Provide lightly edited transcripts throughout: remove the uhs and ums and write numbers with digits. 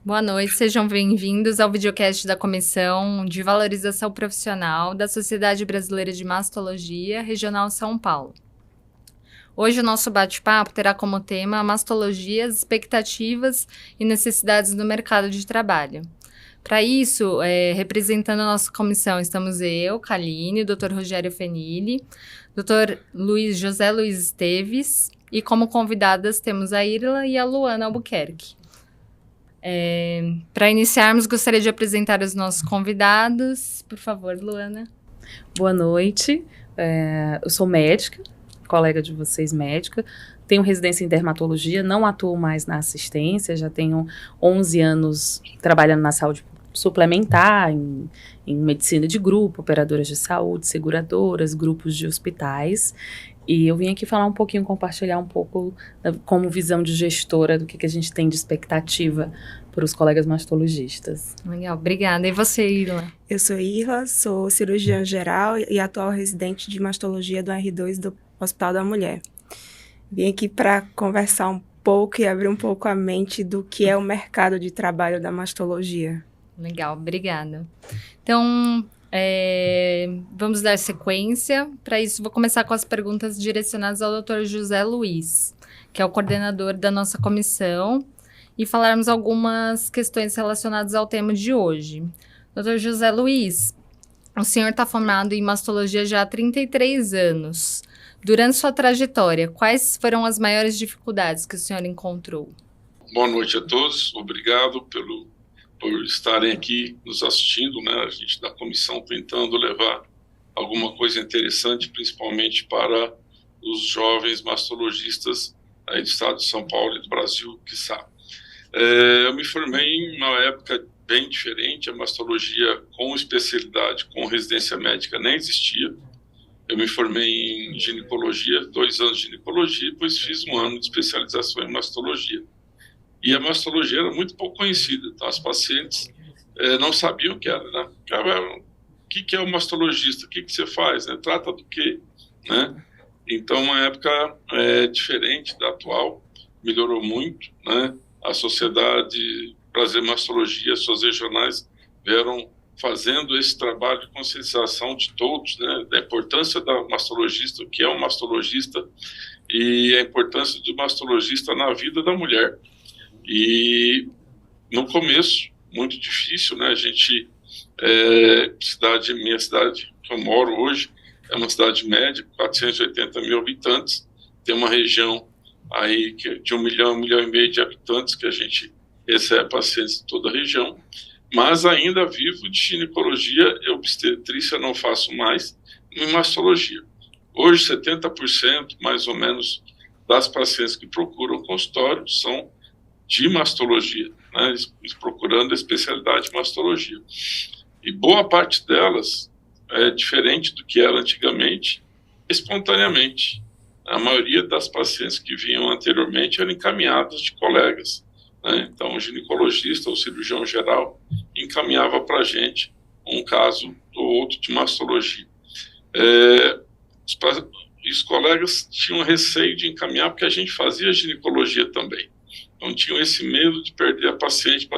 Boa noite, sejam bem-vindos ao videocast da Comissão de Valorização Profissional da Sociedade Brasileira de Mastologia, Regional São Paulo. Hoje o nosso bate-papo terá como tema mastologias, expectativas e necessidades do mercado de trabalho. Para isso, representando a nossa comissão, estamos eu, Kaline, Dr. Rogério Fenili, Dr. José Luiz Esteves e como convidadas temos a Irla e a Luana Albuquerque. Para iniciarmos, gostaria de apresentar os nossos convidados. Por favor, Luana. Boa noite, eu sou médica, colega de vocês médica, tenho residência em dermatologia, não atuo mais na assistência, já tenho 11 anos trabalhando na saúde suplementar, em medicina de grupo, operadoras de saúde, seguradoras, grupos de hospitais. E eu vim aqui falar um pouquinho, compartilhar um pouco como visão de gestora do que a gente tem de expectativa para os colegas mastologistas. Legal, obrigada. E você, Irla? Eu sou Irla, sou cirurgiã geral e atual residente de mastologia do R2 do Hospital da Mulher. Vim aqui para conversar um pouco e abrir um pouco a mente do que é o mercado de trabalho da mastologia. Legal, obrigada. Então, vamos dar sequência. Para isso, vou começar com as perguntas direcionadas ao Dr. José Luiz, que é o coordenador da nossa comissão, e falarmos algumas questões relacionadas ao tema de hoje. Dr. José Luiz, o senhor está formado em mastologia já há 33 anos. Durante sua trajetória, quais foram as maiores dificuldades que o senhor encontrou? Boa noite a todos, obrigado por estarem aqui nos assistindo, né? A gente da comissão tentando levar alguma coisa interessante, principalmente para os jovens mastologistas aí do estado de São Paulo e do Brasil, quiçá. Eu me formei em uma época bem diferente, a mastologia com especialidade, com residência médica nem existia. Eu me formei em ginecologia, 2 anos de ginecologia, depois fiz 1 ano de especialização em mastologia. E a mastologia era muito pouco conhecida, então as pacientes não sabiam o que era, né? O que é o mastologista? O que você faz? Né? Trata do quê? Né? Então, uma época diferente da atual, melhorou muito, né? A Sociedade Brasileira de Mastologia, suas regionais, vieram fazendo esse trabalho de conscientização de todos, né? Da importância da mastologista, o que é um mastologista, e a importância do mastologista na vida da mulher. E no começo, muito difícil, né? A gente, minha cidade que eu moro hoje, é uma cidade média, 480 mil habitantes, tem uma região aí de 1 milhão, 1,5 milhão de habitantes, que a gente recebe pacientes de toda a região, mas ainda vivo de ginecologia e obstetrícia, não faço mais, em mastologia. Hoje, 70% mais ou menos das pacientes que procuram consultório são de mastologia, né, procurando a especialidade de mastologia. E boa parte delas é diferente do que era antigamente, espontaneamente. A maioria das pacientes que vinham anteriormente eram encaminhadas de colegas, né? Então, o ginecologista ou cirurgião geral encaminhava para a gente um caso ou outro de mastologia. Os colegas tinham receio de encaminhar porque a gente fazia ginecologia também. Então, tinham esse medo de perder a paciente.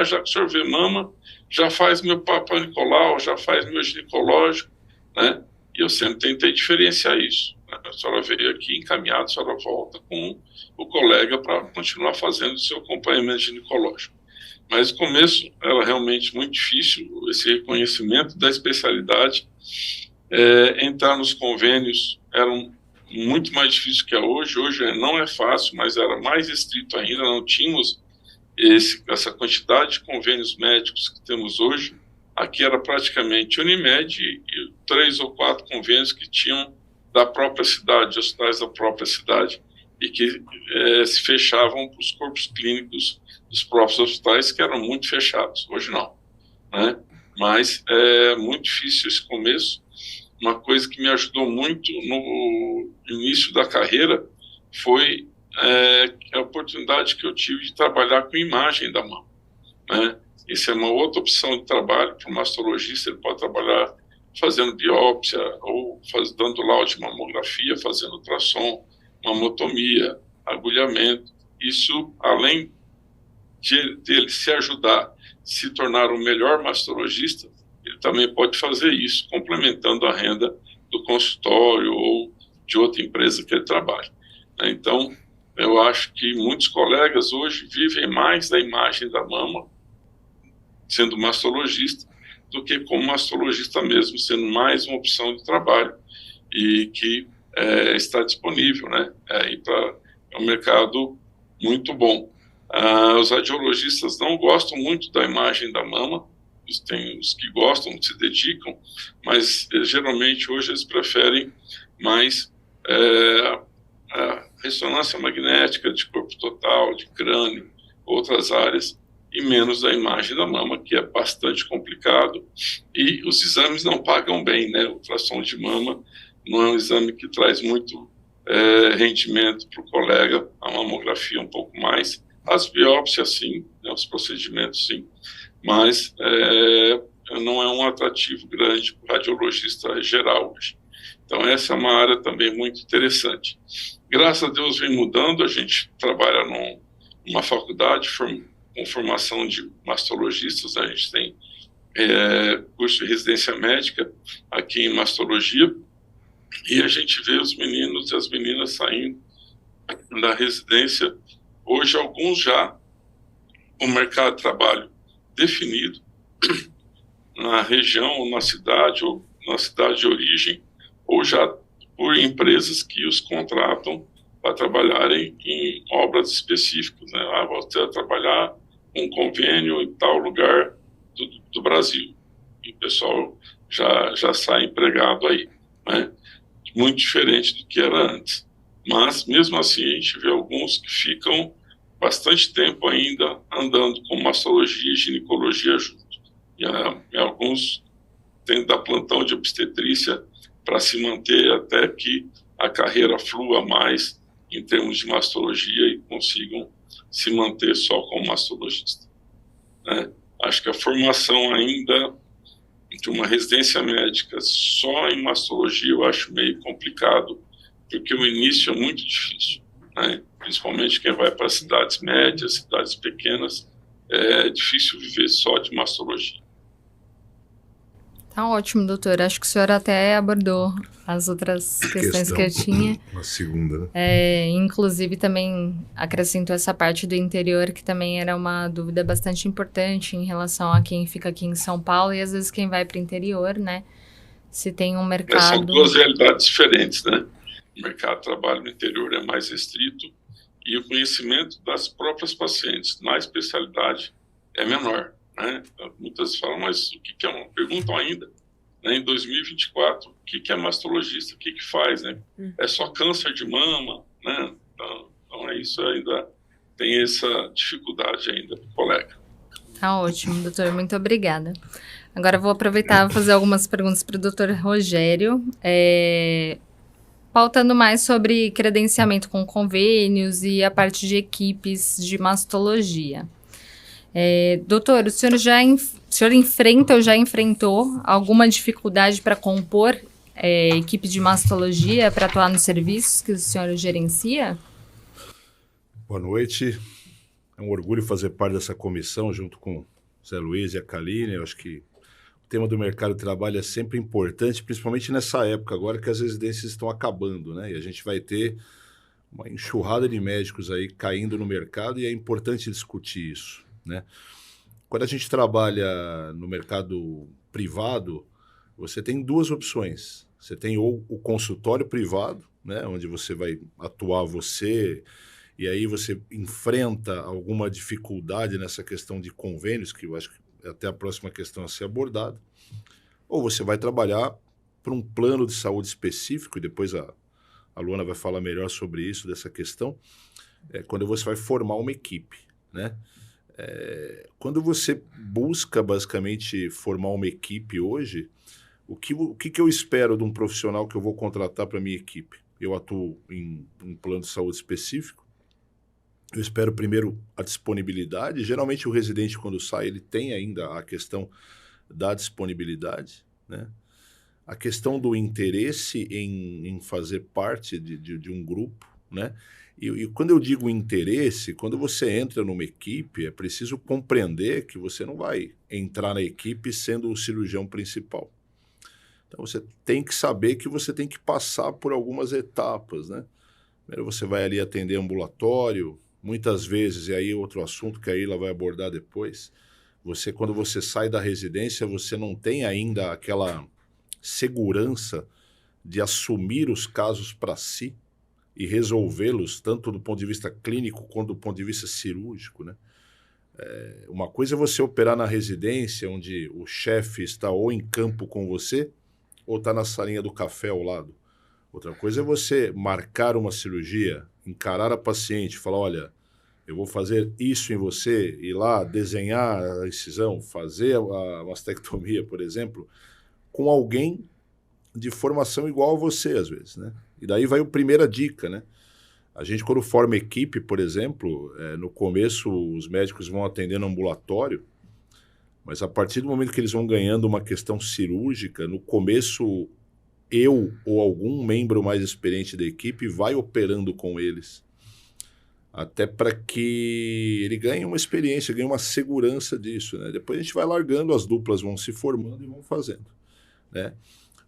Já que o senhor vê mama, já faz meu Papa Nicolau, já faz meu ginecológico, né? E eu sempre tentei diferenciar isso. A senhora veio aqui encaminhada, a senhora volta com o colega para continuar fazendo o seu acompanhamento ginecológico. Mas no começo era realmente muito difícil esse reconhecimento da especialidade. Entrar nos convênios era muito mais difícil que é hoje. Hoje não é fácil, mas era mais estrito ainda. Não tínhamos essa quantidade de convênios médicos que temos hoje. Aqui era praticamente Unimed e 3 ou 4 convênios que tinham da própria cidade, hospitais da própria cidade, e que se fechavam para os corpos clínicos dos próprios hospitais, que eram muito fechados. Hoje não, né? Mas é muito difícil esse começo. Uma coisa que me ajudou muito no início da carreira foi a oportunidade que eu tive de trabalhar com imagem da mama, né? Essa é uma outra opção de trabalho para o mastologista. Ele pode trabalhar fazendo biópsia ou dando laudo de mamografia, fazendo ultrassom, mamotomia, agulhamento. Isso, além dele se ajudar, se tornar o melhor mastologista, ele também pode fazer isso, complementando a renda do consultório ou de outra empresa que ele trabalha. Então, eu acho que muitos colegas hoje vivem mais da imagem da mama, sendo mastologista, do que como mastologista mesmo, sendo mais uma opção de trabalho e que está disponível, né? É um mercado muito bom. Os radiologistas não gostam muito da imagem da mama, tem os que gostam, se dedicam, mas geralmente hoje eles preferem mais a ressonância magnética de corpo total, de crânio, outras áreas, e menos da imagem da mama, que é bastante complicado, e os exames não pagam bem, né? O ultrassom de mama não é um exame que traz muito rendimento para o colega, a mamografia um pouco mais, as biópsias sim, né? Os procedimentos sim, mas não é um atrativo grande para o radiologista geral hoje. Então essa é uma área também muito interessante. Graças a Deus vem mudando, a gente trabalha numa faculdade com formação de mastologistas, a gente tem curso de residência médica aqui em mastologia, e a gente vê os meninos e as meninas saindo da residência, hoje alguns já com o mercado de trabalho definido na região, ou na cidade, ou na cidade de origem, ou já por empresas que os contratam para trabalharem em obras específicas, né? Você vai trabalhar com um convênio em tal lugar do Brasil. E o pessoal já sai empregado aí, né? Muito diferente do que era antes. Mas, mesmo assim, a gente vê alguns que ficam bastante tempo ainda andando com mastologia e ginecologia junto. E alguns têm que dar plantão de obstetrícia para se manter até que a carreira flua mais em termos de mastologia e consigam se manter só como mastologista, né? Acho que a formação ainda de uma residência médica só em mastologia eu acho meio complicado, porque o início é muito difícil, né? Principalmente quem vai para cidades médias, cidades pequenas, é difícil viver só de mastologia. Tá ótimo, doutor. Acho que o senhor até abordou as outras questões que eu tinha. Uma segunda, né? Inclusive, também acrescentou essa parte do interior, que também era uma dúvida bastante importante em relação a quem fica aqui em São Paulo e, às vezes, quem vai para o interior, né? Se tem um mercado... São duas realidades diferentes, né? O mercado de trabalho no interior é mais restrito e o conhecimento das próprias pacientes na especialidade é menor, né? Muitas falam, mas o que é uma... Perguntam ainda, né, em 2024, o que é mastologista, o que faz, né? É só câncer de mama, né? Então é isso, ainda tem essa dificuldade ainda para o colega. Tá ótimo, doutor, muito obrigada. Agora eu vou aproveitar e fazer algumas perguntas para o doutor Rogério, pautando mais sobre credenciamento com convênios e a parte de equipes de mastologia. Doutor, o senhor enfrenta ou já enfrentou alguma dificuldade para compor equipe de mastologia para atuar nos serviços que o senhor gerencia? Boa noite. É um orgulho fazer parte dessa comissão junto com o Zé Luiz e a Kaline. Eu acho que o tema do mercado de trabalho é sempre importante, principalmente nessa época agora que as residências estão acabando, né? E a gente vai ter uma enxurrada de médicos aí caindo no mercado e é importante discutir isso, né? Quando a gente trabalha no mercado privado, você tem duas opções. Você tem ou o consultório privado, né, onde você vai atuar e aí você enfrenta alguma dificuldade nessa questão de convênios, que eu acho que é até a próxima questão a ser abordada, ou você vai trabalhar para um plano de saúde específico, e depois a Luana vai falar melhor sobre isso, dessa questão, quando você vai formar uma equipe, né? Quando você busca basicamente formar uma equipe hoje, o que eu espero de um profissional que eu vou contratar para minha equipe? Eu atuo em um plano de saúde específico, eu espero primeiro a disponibilidade. Geralmente o residente, quando sai, ele tem ainda a questão da disponibilidade, né? A questão do interesse em fazer parte de um grupo, né? E quando eu digo interesse, quando você entra numa equipe, é preciso compreender que você não vai entrar na equipe sendo o cirurgião principal. Então você tem que saber que você tem que passar por algumas etapas, né? Primeiro você vai ali atender ambulatório, muitas vezes, e aí outro assunto que a Ilha vai abordar depois, quando você sai da residência, você não tem ainda aquela segurança de assumir os casos para si e resolvê-los, tanto do ponto de vista clínico quanto do ponto de vista cirúrgico, né? Uma coisa é você operar na residência, onde o chefe está ou em campo com você, ou está na salinha do café ao lado. Outra coisa é você marcar uma cirurgia, encarar a paciente, falar, olha, eu vou fazer isso em você, ir lá desenhar a incisão, fazer a mastectomia, por exemplo, com alguém de formação igual a você, às vezes, né? E daí vai a primeira dica, né? A gente, quando forma equipe, por exemplo, no começo os médicos vão atender no ambulatório, mas a partir do momento que eles vão ganhando uma questão cirúrgica, no começo eu ou algum membro mais experiente da equipe vai operando com eles, até para que ele ganhe uma experiência, ganhe uma segurança disso, né? Depois a gente vai largando, as duplas vão se formando e vão fazendo, né?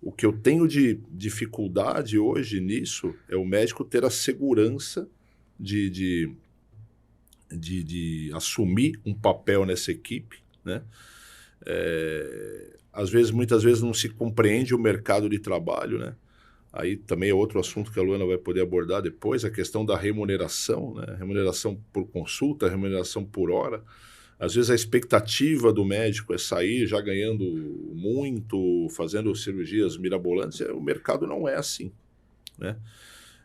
O que eu tenho de dificuldade hoje nisso é o médico ter a segurança de assumir um papel nessa equipe, né? Muitas vezes não se compreende o mercado de trabalho, né? Aí também é outro assunto que a Luana vai poder abordar depois, a questão da remuneração, né? Remuneração por consulta, remuneração por hora. Às vezes a expectativa do médico é sair já ganhando muito, fazendo cirurgias mirabolantes. O mercado não é assim, né?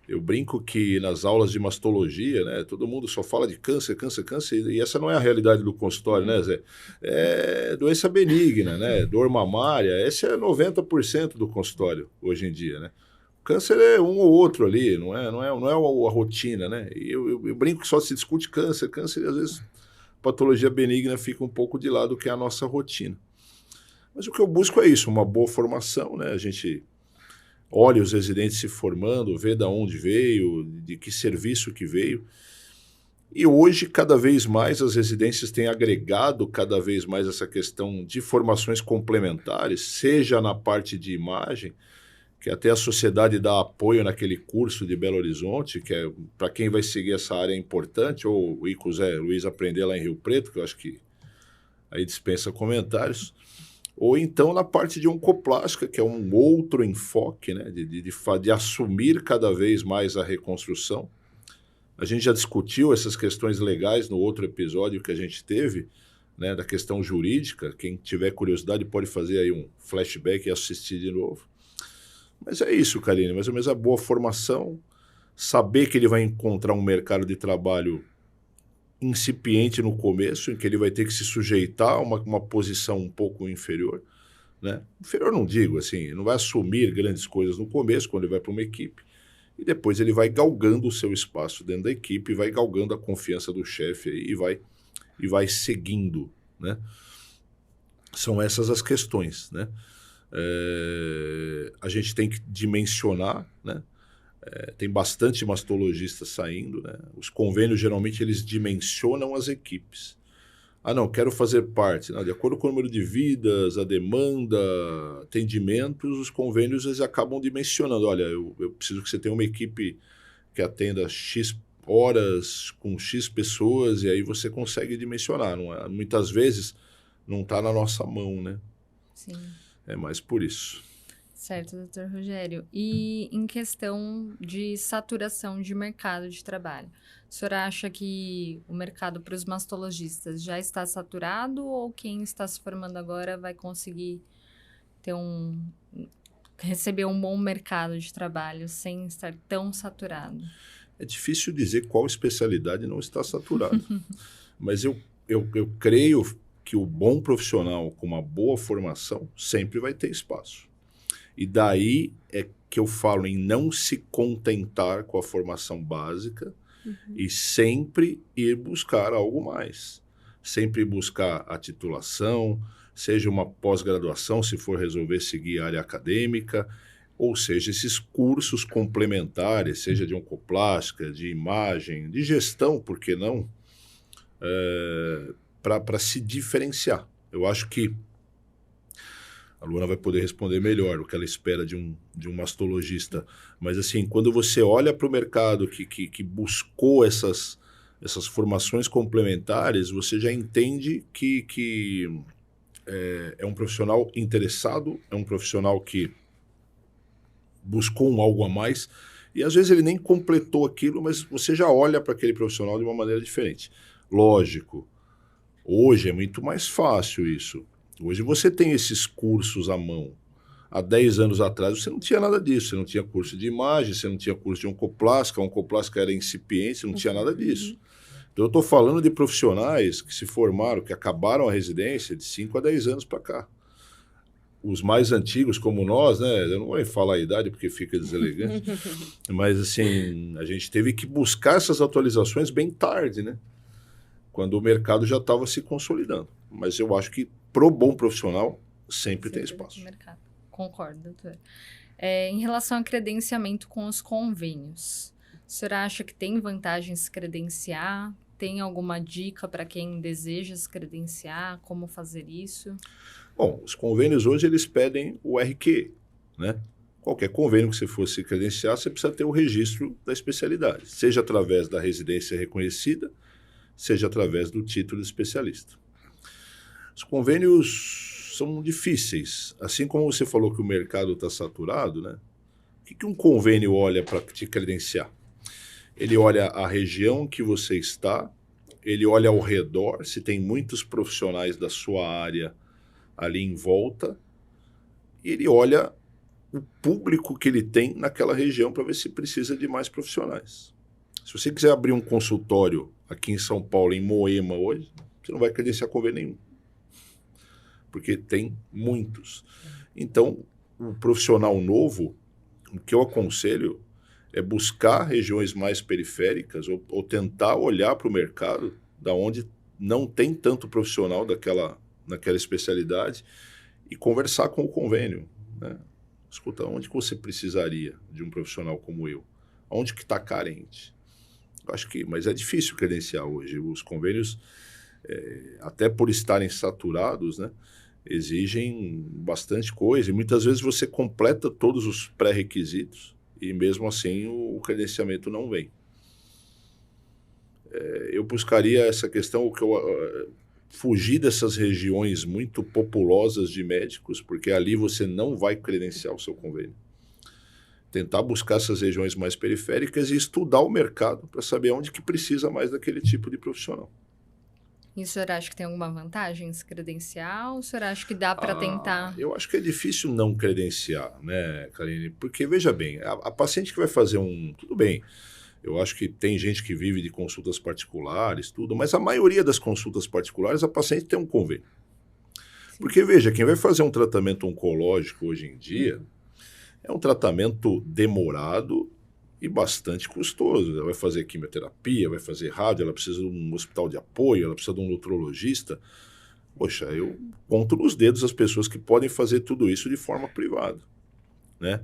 Eu brinco que nas aulas de mastologia, né, todo mundo só fala de câncer, câncer, câncer, e essa não é a realidade do consultório, né, Zé? É doença benigna, né? Dor mamária, esse é 90% do consultório hoje em dia, né? O câncer é um ou outro ali, não é a rotina, né? E eu brinco que só se discute câncer, e às vezes patologia benigna fica um pouco de lado, que é a nossa rotina. Mas o que eu busco é isso, uma boa formação, né? A gente olha os residentes se formando, vê de onde veio, de que serviço que veio. E hoje, cada vez mais, as residências têm agregado cada vez mais essa questão de formações complementares, seja na parte de imagem, que até a sociedade dá apoio naquele curso de Belo Horizonte, que é para quem vai seguir essa área é importante, ou ir com o Zé Luiz aprender lá em Rio Preto, que eu acho que aí dispensa comentários, ou então na parte de oncoplástica, que é um outro enfoque, né, de assumir cada vez mais a reconstrução. A gente já discutiu essas questões legais no outro episódio que a gente teve, né, da questão jurídica. Quem tiver curiosidade pode fazer aí um flashback e assistir de novo. Mas é isso, Karine, mais ou menos a boa formação, saber que ele vai encontrar um mercado de trabalho incipiente no começo, em que ele vai ter que se sujeitar a uma posição um pouco inferior, né? Inferior não digo, assim, não vai assumir grandes coisas no começo, quando ele vai para uma equipe, e depois ele vai galgando o seu espaço dentro da equipe, vai galgando a confiança do chefe e vai seguindo, né? São essas as questões, né? A gente tem que dimensionar, né? Tem bastante mastologista saindo, né? Os convênios, geralmente, eles dimensionam as equipes. Ah, não, quero fazer parte. Não, de acordo com o número de vidas, a demanda, atendimentos, os convênios eles acabam dimensionando. Olha, eu preciso que você tenha uma equipe que atenda X horas com X pessoas, e aí você consegue dimensionar. Muitas vezes não está na nossa mão, né? Sim. É mais por isso. Certo, doutor Rogério. E em questão de saturação de mercado de trabalho, o senhor acha que o mercado para os mastologistas já está saturado, ou quem está se formando agora vai conseguir receber um bom mercado de trabalho sem estar tão saturado? É difícil dizer qual especialidade não está saturada. Mas eu creio que o bom profissional com uma boa formação sempre vai ter espaço. E daí é que eu falo em não se contentar com a formação básica e sempre ir buscar algo mais. Sempre buscar a titulação, seja uma pós-graduação, se for resolver seguir a área acadêmica, Ou seja, esses cursos complementares, seja de oncoplástica, de imagem, de gestão, por que não, para se diferenciar. Eu acho que a Luana vai poder responder melhor o que ela espera de um mastologista. Mas, assim, quando você olha para o mercado que buscou essas formações complementares, você já entende que é um profissional interessado, é um profissional que buscou algo a mais, e às vezes ele nem completou aquilo, mas você já olha para aquele profissional de uma maneira diferente. Lógico, hoje é muito mais fácil isso. Hoje você tem esses cursos à mão. Há 10 anos atrás você não tinha nada disso, você não tinha curso de imagem, você não tinha curso de oncoplástica, a oncoplástica era incipiente, você não tinha nada disso. Então eu estou falando de profissionais que se formaram, que acabaram a residência de 5 a 10 anos para cá. Os mais antigos, como nós, né? Eu não vou nem falar a idade porque fica deselegante, mas assim, a gente teve que buscar essas atualizações bem tarde, né? Quando o mercado já estava se consolidando. Mas eu acho que pro bom profissional sempre tem espaço. Mercado. Concordo, doutor. Em relação ao credenciamento com os convênios, o senhor acha que tem vantagem se credenciar? Tem alguma dica para quem deseja se credenciar? Como fazer isso? Bom, os convênios hoje eles pedem o RQ, né? Qualquer convênio que você fosse credenciar, você precisa ter o registro da especialidade, seja através da residência reconhecida, seja através do título de especialista. Os convênios são difíceis. Assim como você falou que o mercado está saturado, né? O que um convênio olha para te credenciar? Ele olha a região que você está, ele olha ao redor, se tem muitos profissionais da sua área ali em volta, e ele olha o público que ele tem naquela região para ver se precisa de mais profissionais. Se você quiser abrir um consultório aqui em São Paulo, em Moema hoje, você não vai credenciar convênio nenhum, porque tem muitos. Então, o profissional novo, o que eu aconselho é buscar regiões mais periféricas ou tentar olhar para o mercado da onde não tem tanto profissional naquela especialidade e conversar com o convênio, né? Escuta, onde que você precisaria de um profissional como eu? Onde que está carente? Eu acho que, mas é difícil credenciar hoje. Os convênios, até por estarem saturados, né, exigem bastante coisa e muitas vezes você completa todos os pré-requisitos e mesmo assim o credenciamento não vem. Eu buscaria essa questão, fugir dessas regiões muito populosas de médicos, porque ali você não vai credenciar o seu convênio. Tentar buscar essas regiões mais periféricas e estudar o mercado para saber onde que precisa mais daquele tipo de profissional. E o senhor acha que tem alguma vantagem em se credenciar ou o senhor acha que dá para tentar? Eu acho que é difícil não credenciar, né, Karine? Porque, veja bem, a paciente que vai fazer tudo bem, eu acho que tem gente que vive de consultas particulares, tudo, mas a maioria das consultas particulares, a paciente tem um convênio. Sim. Porque, veja, quem vai fazer um tratamento oncológico hoje em dia é um tratamento demorado e bastante custoso. Ela vai fazer quimioterapia, vai fazer rádio, ela precisa de um hospital de apoio, ela precisa de um nutrologista. Poxa, eu conto nos dedos as pessoas que podem fazer tudo isso de forma privada, né?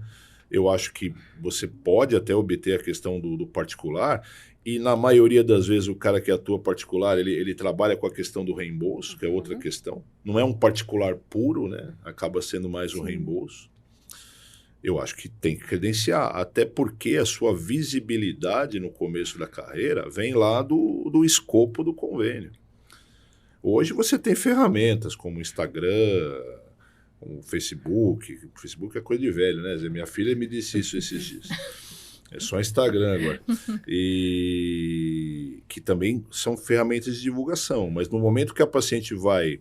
Eu acho que você pode até obter a questão do particular e na maioria das vezes o cara que atua particular, ele trabalha com a questão do reembolso, que é outra questão. Não é um particular puro, né? Acaba sendo mais um reembolso. Eu acho que tem que credenciar, até porque a sua visibilidade no começo da carreira vem lá do escopo do convênio. Hoje você tem ferramentas como o Instagram, o Facebook. O Facebook é coisa de velho, né? Minha filha me disse isso esses dias. É só Instagram agora. E que também são ferramentas de divulgação. Mas no momento que a paciente vai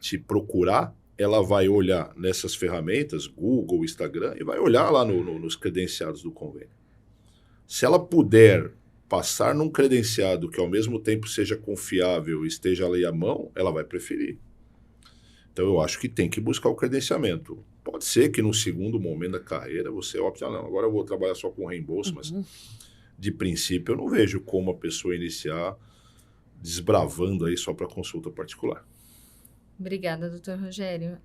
te procurar, ela vai olhar nessas ferramentas, Google, Instagram, e vai olhar lá nos credenciados do convênio. Se ela puder passar num credenciado que ao mesmo tempo seja confiável e esteja ali à mão, ela vai preferir. Então eu acho que tem que buscar o credenciamento. Pode ser que no segundo momento da carreira você opte, não, agora eu vou trabalhar só com reembolso, mas de princípio eu não vejo como a pessoa iniciar desbravando aí só para consulta particular. Obrigada, doutor Rogério.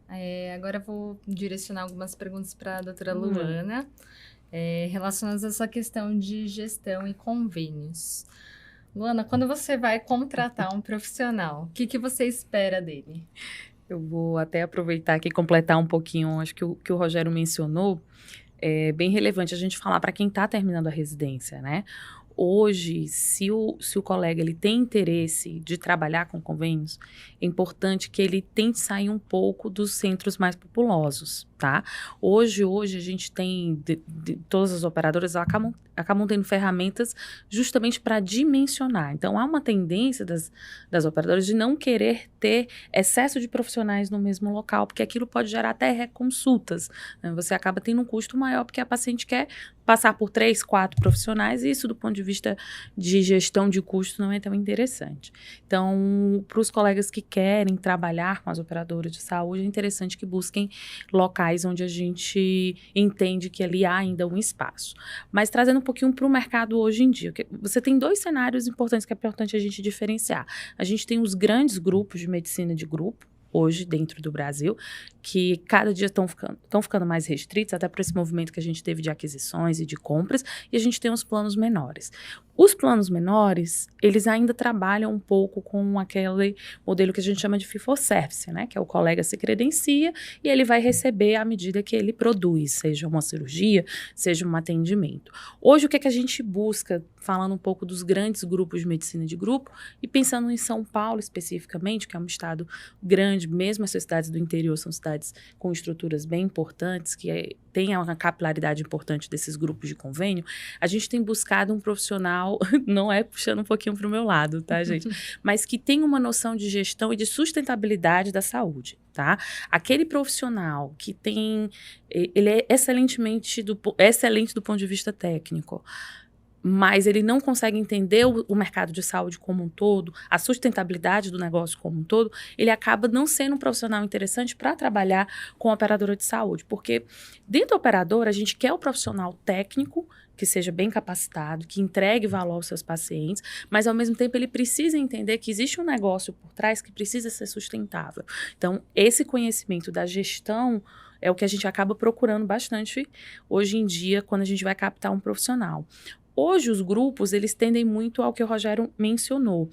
Agora eu vou direcionar algumas perguntas para a doutora Luana, relacionadas a essa questão de gestão e convênios. Luana, quando você vai contratar um profissional, o que você espera dele? Eu vou até aproveitar aqui e completar um pouquinho, acho que o Rogério mencionou, é bem relevante a gente falar para quem está terminando a residência, né? Hoje, se o colega ele tem interesse de trabalhar com convênios, é importante que ele tente sair um pouco dos centros mais populosos, tá? Hoje a gente tem, todas as operadoras acabam tendo ferramentas justamente para dimensionar. Então, há uma tendência das operadoras de não querer ter excesso de profissionais no mesmo local, porque aquilo pode gerar até reconsultas, né? Você acaba tendo um custo maior porque a paciente quer passar por 3, 4 profissionais, e isso do ponto de vista de gestão de custo não é tão interessante. Então, para os colegas que querem trabalhar com as operadoras de saúde, é interessante que busquem locais onde a gente entende que ali há ainda um espaço. Mas trazendo um pouquinho para o mercado hoje em dia, você tem 2 cenários importantes que é importante a gente diferenciar. A gente tem os grandes grupos de medicina de grupo, hoje dentro do Brasil, que cada dia estão ficando mais restritos, até por esse movimento que a gente teve de aquisições e de compras, e a gente tem os planos menores. Os planos menores, eles ainda trabalham um pouco com aquele modelo que a gente chama de fee-for-service, né? Que é o colega se credencia e ele vai receber à medida que ele produz, seja uma cirurgia, seja um atendimento. Hoje, o que é que a gente busca, falando um pouco dos grandes grupos de medicina de grupo, e pensando em São Paulo especificamente, que é um estado grande, mesmo as cidades do interior são cidades com estruturas bem importantes, que tem uma capilaridade importante desses grupos de convênio, a gente tem buscado um profissional, não é puxando um pouquinho para o meu lado, tá, gente? Mas que tem uma noção de gestão e de sustentabilidade da saúde, tá? Aquele profissional que ele é excelente do ponto de vista técnico, mas ele não consegue entender o mercado de saúde como um todo, a sustentabilidade do negócio como um todo, ele acaba não sendo um profissional interessante para trabalhar com a operadora de saúde, porque dentro da operadora a gente quer o profissional técnico que seja bem capacitado, que entregue valor aos seus pacientes, mas ao mesmo tempo ele precisa entender que existe um negócio por trás que precisa ser sustentável. Então, esse conhecimento da gestão é o que a gente acaba procurando bastante hoje em dia quando a gente vai captar um profissional. Hoje, os grupos, eles tendem muito ao que o Rogério mencionou.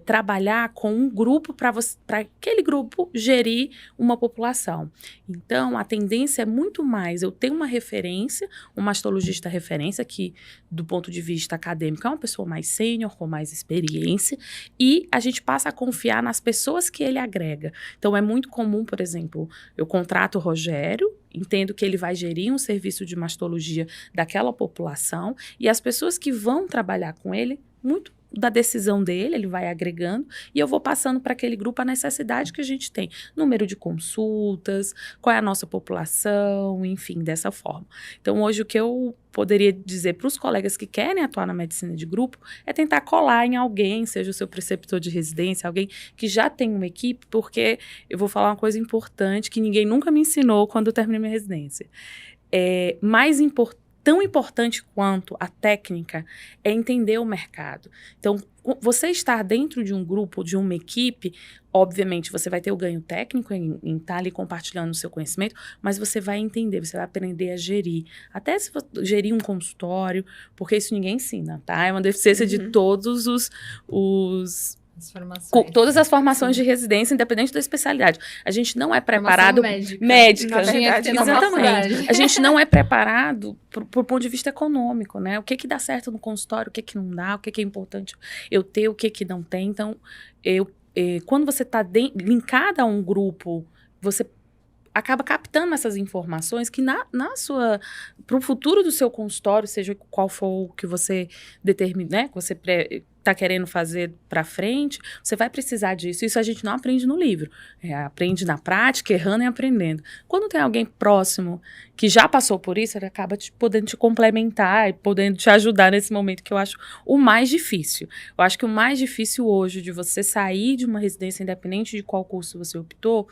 Trabalhar com um grupo para aquele grupo gerir uma população. Então, a tendência é muito mais eu ter uma referência, um mastologista referência, que do ponto de vista acadêmico é uma pessoa mais sênior, com mais experiência, e a gente passa a confiar nas pessoas que ele agrega. Então, é muito comum, por exemplo, eu contrato o Rogério, entendo que ele vai gerir um serviço de mastologia daquela população, e as pessoas que vão trabalhar com ele, muito da decisão dele, ele vai agregando, e eu vou passando para aquele grupo a necessidade que a gente tem. Número de consultas, qual é a nossa população, enfim, dessa forma. Então, hoje, o que eu poderia dizer para os colegas que querem atuar na medicina de grupo é tentar colar em alguém, seja o seu preceptor de residência, alguém que já tem uma equipe, porque eu vou falar uma coisa importante que ninguém nunca me ensinou quando eu terminei minha residência. Tão importante quanto a técnica é entender o mercado. Então, você estar dentro de um grupo, de uma equipe, obviamente você vai ter o ganho técnico em estar ali compartilhando o seu conhecimento, mas você vai entender, você vai aprender a gerir. Até se você gerir um consultório, porque isso ninguém ensina, tá? É uma deficiência de todos todas as formações de residência, independente da especialidade. A gente não é preparado... Médica. Exatamente. A gente não é preparado por ponto de vista econômico, né? O que dá certo no consultório, o que não dá, o que é importante eu ter, o que não tem. Então, quando você está linkada a um grupo, você acaba captando essas informações que para o futuro do seu consultório, seja qual for o que você determina, né? Que você está querendo fazer para frente, você vai precisar disso. Isso a gente não aprende no livro. Aprende na prática, errando e aprendendo. Quando tem alguém próximo que já passou por isso, ele acaba podendo te complementar e podendo te ajudar nesse momento, que eu acho o mais difícil. Eu acho que o mais difícil hoje de você sair de uma residência, independente de qual curso você optou,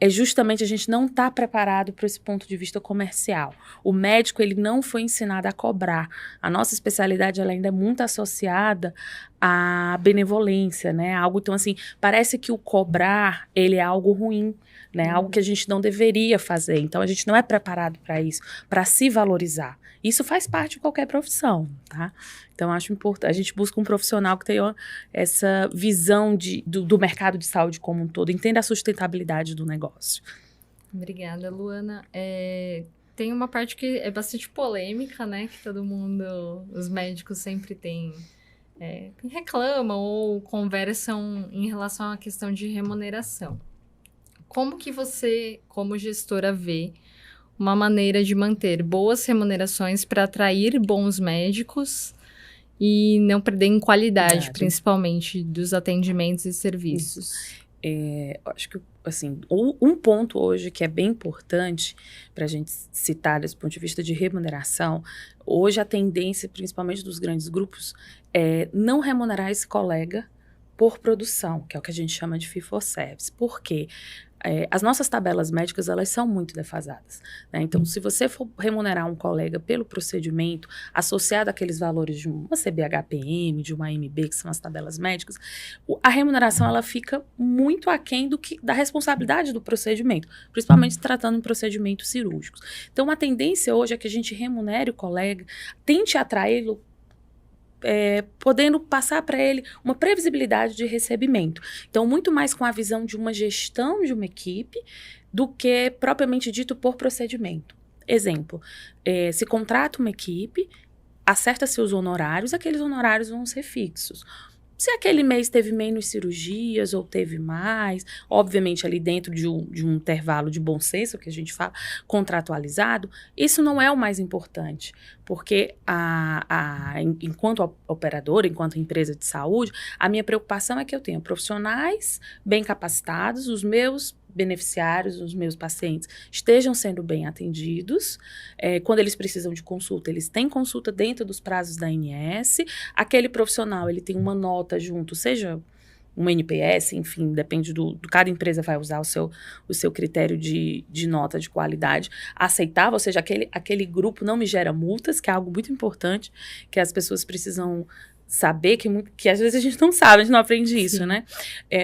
é justamente a gente não estar preparado para esse ponto de vista comercial. O médico, ele não foi ensinado a cobrar. A nossa especialidade, ela ainda é muito associada a benevolência, né? Algo, então, assim, parece que o cobrar, ele é algo ruim, né? Algo que a gente não deveria fazer. Então, a gente não é preparado para isso, para se valorizar. Isso faz parte de qualquer profissão, tá? Então, acho importante. A gente busca um profissional que tenha essa visão do mercado de saúde como um todo, entenda a sustentabilidade do negócio. Obrigada, Luana. Tem uma parte que é bastante polêmica, né? Que todo mundo, os médicos sempre têm, reclamam ou conversam em relação à questão de remuneração. Como que você, como gestora, vê uma maneira de manter boas remunerações para atrair bons médicos e não perder em qualidade, principalmente, dos atendimentos e serviços? Acho que, assim, um ponto hoje que é bem importante para a gente citar desse ponto de vista de remuneração, hoje a tendência, principalmente dos grandes grupos, é não remunerar esse colega por produção, que é o que a gente chama de fee for service. Por quê? As nossas tabelas médicas, elas são muito defasadas, né? Então, se você for remunerar um colega pelo procedimento associado àqueles valores de uma CBHPM, de uma AMB, que são as tabelas médicas, a remuneração ela fica muito aquém da responsabilidade do procedimento, principalmente se tratando em procedimentos cirúrgicos. Então, a tendência hoje é que a gente remunere o colega, tente atraí-lo, podendo passar para ele uma previsibilidade de recebimento. Então, muito mais com a visão de uma gestão de uma equipe do que propriamente dito por procedimento. Exemplo, se contrata uma equipe, acerta-se os honorários, aqueles honorários vão ser fixos. Se aquele mês teve menos cirurgias ou teve mais, obviamente ali dentro de um intervalo de bom senso, que a gente fala, contratualizado, isso não é o mais importante, porque enquanto operadora, enquanto empresa de saúde, a minha preocupação é que eu tenha profissionais bem capacitados, os meus beneficiários, os meus pacientes, estejam sendo bem atendidos. Quando eles precisam de consulta, eles têm consulta dentro dos prazos da ANS. Aquele profissional, ele tem uma nota junto, seja um NPS, enfim, depende cada empresa vai usar o seu critério de nota de qualidade aceitável, ou seja, aquele grupo não me gera multas, que é algo muito importante, que as pessoas precisam saber, que às vezes a gente não sabe, a gente não aprende isso, né?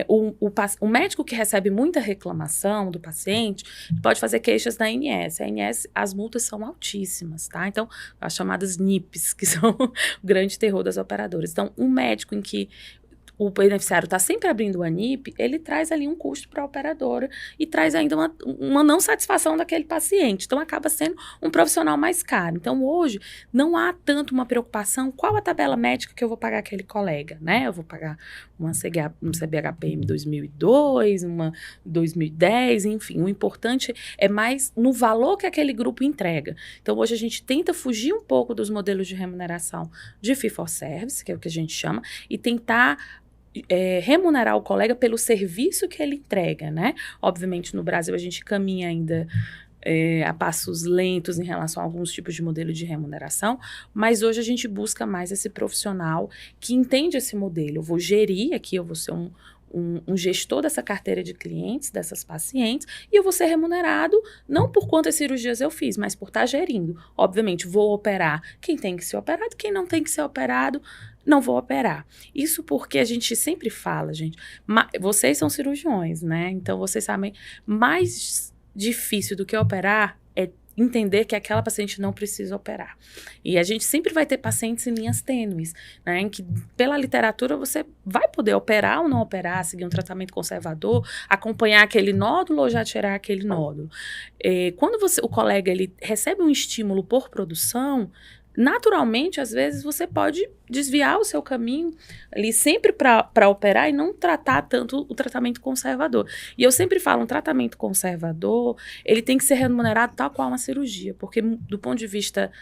O médico que recebe muita reclamação do paciente pode fazer queixas da ANS. A ANS, as multas são altíssimas, tá? Então, as chamadas NIPs, que são o grande terror das operadoras. Então, um médico em que o beneficiário está sempre abrindo o ANIP, ele traz ali um custo para a operadora e traz ainda uma não satisfação daquele paciente. Então, acaba sendo um profissional mais caro. Então, hoje, não há tanto uma preocupação qual a tabela médica que eu vou pagar aquele colega, né? Eu vou pagar um CBHPM 2002, uma 2010, enfim. O importante é mais no valor que aquele grupo entrega. Então, hoje a gente tenta fugir um pouco dos modelos de remuneração de fee for service, que é o que a gente chama, e tentar remunerar o colega pelo serviço que ele entrega, né? Obviamente, no Brasil, a gente caminha ainda a passos lentos em relação a alguns tipos de modelo de remuneração, mas hoje a gente busca mais esse profissional que entende esse modelo. Eu vou gerir aqui, eu vou ser um gestor dessa carteira de clientes, dessas pacientes, e eu vou ser remunerado não por quantas cirurgias eu fiz, mas por estar gerindo. Obviamente, vou operar quem tem que ser operado, quem não tem que ser operado, não vou operar. Isso porque a gente sempre fala, gente, vocês são cirurgiões, né? Então, vocês sabem, mais difícil do que operar é entender que aquela paciente não precisa operar. E a gente sempre vai ter pacientes em linhas tênues, né, em que pela literatura você vai poder operar ou não operar, seguir um tratamento conservador, acompanhar aquele nódulo ou já tirar aquele nódulo. Quando o colega ele recebe um estímulo por produção, naturalmente, às vezes, você pode desviar o seu caminho ali sempre para operar e não tratar tanto o tratamento conservador. E eu sempre falo, um tratamento conservador, ele tem que ser remunerado tal qual uma cirurgia, porque do ponto de vista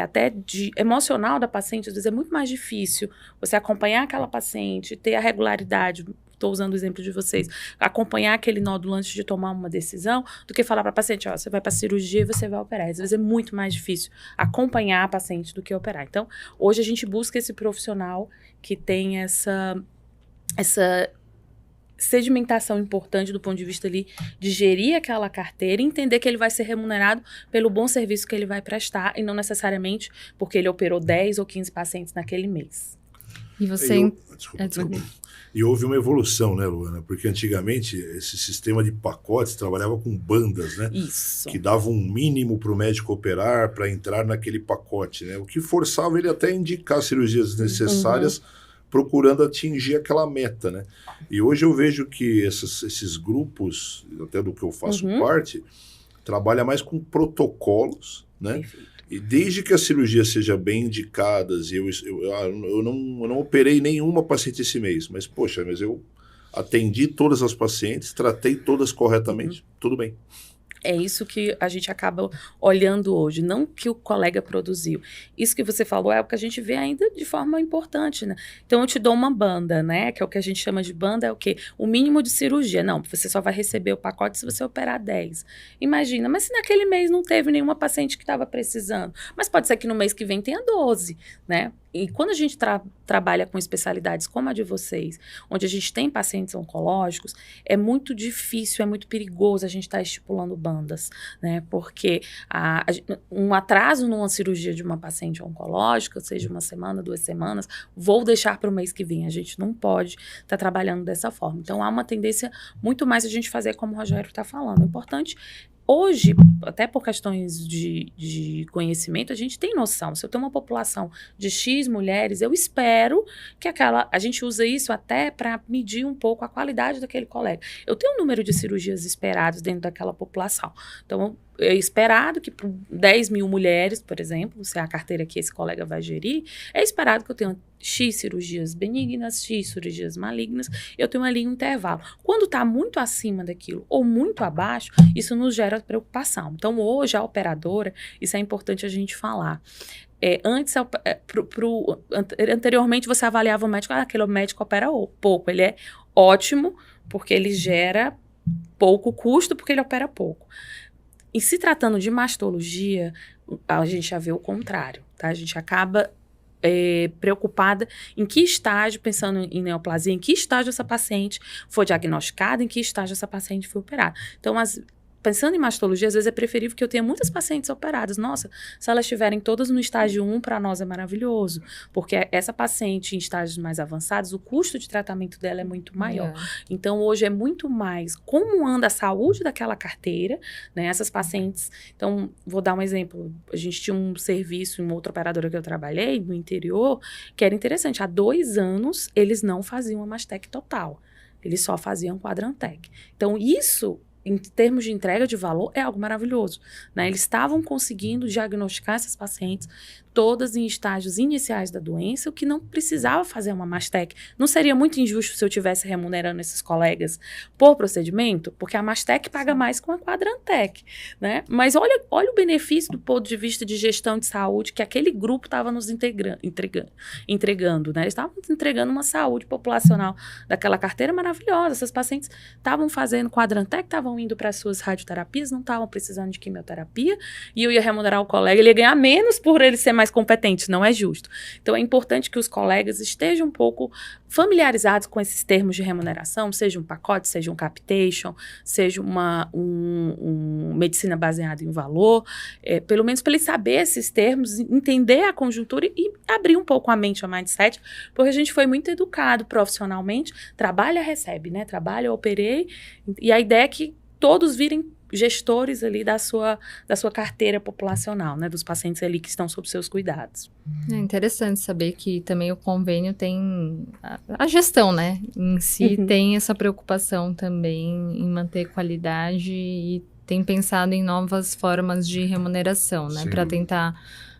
até emocional da paciente, às vezes é muito mais difícil você acompanhar aquela paciente, ter a regularidade, estou usando o exemplo de vocês, acompanhar aquele nódulo antes de tomar uma decisão, do que falar para a paciente, ó, você vai para a cirurgia e você vai operar. Às vezes é muito mais difícil acompanhar a paciente do que operar. Então, hoje a gente busca esse profissional que tem essa sedimentação importante do ponto de vista ali de gerir aquela carteira e entender que ele vai ser remunerado pelo bom serviço que ele vai prestar e não necessariamente porque ele operou 10 ou 15 pacientes naquele mês. E você... Desculpa. E houve uma evolução, né, Luana? Porque antigamente esse sistema de pacotes trabalhava com bandas, né? Isso. Que davam um mínimo para o médico operar para entrar naquele pacote, né? O que forçava ele até a indicar cirurgias necessárias, procurando atingir aquela meta, né? E hoje eu vejo que esses grupos, até do que eu faço parte, trabalha mais com protocolos, né? Perfeito. E desde que a cirurgia seja bem indicada, eu não operei nenhuma paciente esse mês, mas eu atendi todas as pacientes, tratei todas corretamente, tudo bem. É isso que a gente acaba olhando hoje, não que o colega produziu. Isso que você falou é o que a gente vê ainda de forma importante, né? Então, eu te dou uma banda, né? Que é o que a gente chama de banda, é o quê? O mínimo de cirurgia. Não, você só vai receber o pacote se você operar 10. Imagina, mas se naquele mês não teve nenhuma paciente que estava precisando, mas pode ser que no mês que vem tenha 12, né? E quando a gente trabalha com especialidades como a de vocês, onde a gente tem pacientes oncológicos, é muito difícil, é muito perigoso a gente estar estipulando bandas, né? Porque um atraso numa cirurgia de uma paciente oncológica, seja uma semana, 2 semanas, vou deixar para o mês que vem. A gente não pode estar trabalhando dessa forma. Então, há uma tendência muito mais a gente fazer como o Rogério está falando. O importante hoje, até por questões de conhecimento, a gente tem noção. Se eu tenho uma população de X mulheres, eu espero que a gente usa isso até para medir um pouco a qualidade daquele colega. Eu tenho um número de cirurgias esperados dentro daquela população. Então, é esperado que por 10 mil mulheres, por exemplo, se é a carteira que esse colega vai gerir, é esperado que eu tenha X cirurgias benignas, X cirurgias malignas, eu tenho ali um intervalo. Quando está muito acima daquilo ou muito abaixo, isso nos gera preocupação. Então, hoje, a operadora, isso é importante a gente falar. Anteriormente, você avaliava o médico, aquele médico opera pouco. Ele é ótimo, porque ele gera pouco custo, porque ele opera pouco. E se tratando de mastologia, a gente já vê o contrário, tá? A gente acaba preocupada em que estágio, pensando em neoplasia, em que estágio essa paciente foi diagnosticada, em que estágio essa paciente foi operada. Então, pensando em mastologia, às vezes é preferível que eu tenha muitas pacientes operadas. Nossa, se elas estiverem todas no estágio 1, para nós é maravilhoso, porque essa paciente em estágios mais avançados, o custo de tratamento dela é muito maior. Então, hoje é muito mais como anda a saúde daquela carteira, né? Essas pacientes... Então, vou dar um exemplo. A gente tinha um serviço em uma outra operadora que eu trabalhei, no interior, que era interessante. Há 2 anos, eles não faziam a mastec total. Eles só faziam quadrantec. Então, isso... em termos de entrega de valor, é algo maravilhoso, né? Eles estavam conseguindo diagnosticar essas pacientes todas em estágios iniciais da doença, o que não precisava fazer uma mastec. Não seria muito injusto se eu estivesse remunerando esses colegas por procedimento? Porque a mastec paga mais com a quadrantec, né? Mas olha o benefício do ponto de vista de gestão de saúde que aquele grupo estava nos entregando, né? Eles estavam entregando uma saúde populacional daquela carteira maravilhosa. Essas pacientes estavam fazendo quadrantec, estavam indo para as suas radioterapias, não estavam precisando de quimioterapia, e eu ia remunerar o colega, ele ia ganhar menos por ele ser mais competente, não é justo. Então, é importante que os colegas estejam um pouco familiarizados com esses termos de remuneração, seja um pacote, seja um capitation, seja uma medicina baseada em valor, pelo menos para ele saber esses termos, entender a conjuntura e abrir um pouco a mente, a mindset, porque a gente foi muito educado profissionalmente, trabalha, recebe, né? Trabalha, operei, e a ideia é que todos virem gestores ali da sua carteira populacional, né, dos pacientes ali que estão sob seus cuidados. É interessante saber que também o convênio tem a gestão, né, em si tem essa preocupação também em manter qualidade e tem pensado em novas formas de remuneração, né, para tentar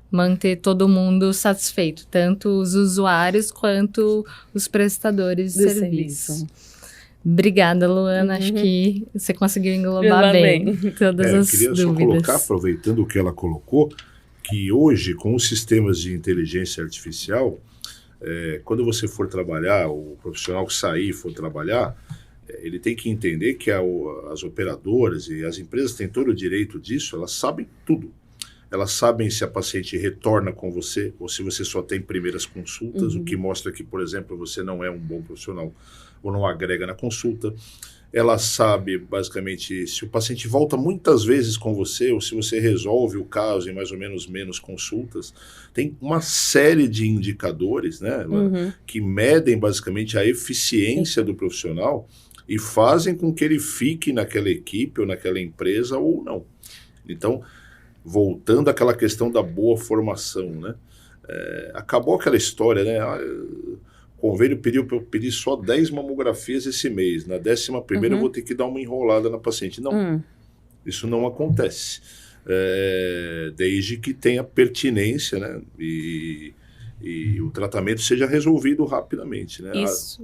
manter todo mundo satisfeito, tanto os usuários quanto os prestadores de serviço. Obrigada, Luana. Acho que você conseguiu englobar bem todas as dúvidas. Eu queria só colocar, aproveitando o que ela colocou, que hoje, com os sistemas de inteligência artificial, quando você for trabalhar, o profissional que sair e for trabalhar, ele tem que entender que as operadoras e as empresas têm todo o direito disso, elas sabem tudo. Elas sabem se a paciente retorna com você ou se você só tem primeiras consultas, o que mostra que, por exemplo, você não é um bom profissional ou não agrega na consulta. ela sabe, basicamente, se o paciente volta muitas vezes com você, ou se você resolve o caso em mais ou menos menos consultas. Tem uma série de indicadores, né, que medem, basicamente, a eficiência do profissional e fazem com que ele fique naquela equipe ou naquela empresa ou não. Então, voltando àquela questão da boa formação, né, acabou aquela história, né, o convênio pediu para eu pedir só 10 mamografias esse mês. Na 11ª eu vou ter que dar uma enrolada na paciente. Não, isso não acontece. Desde que tenha pertinência, né? E o tratamento seja resolvido rapidamente, né?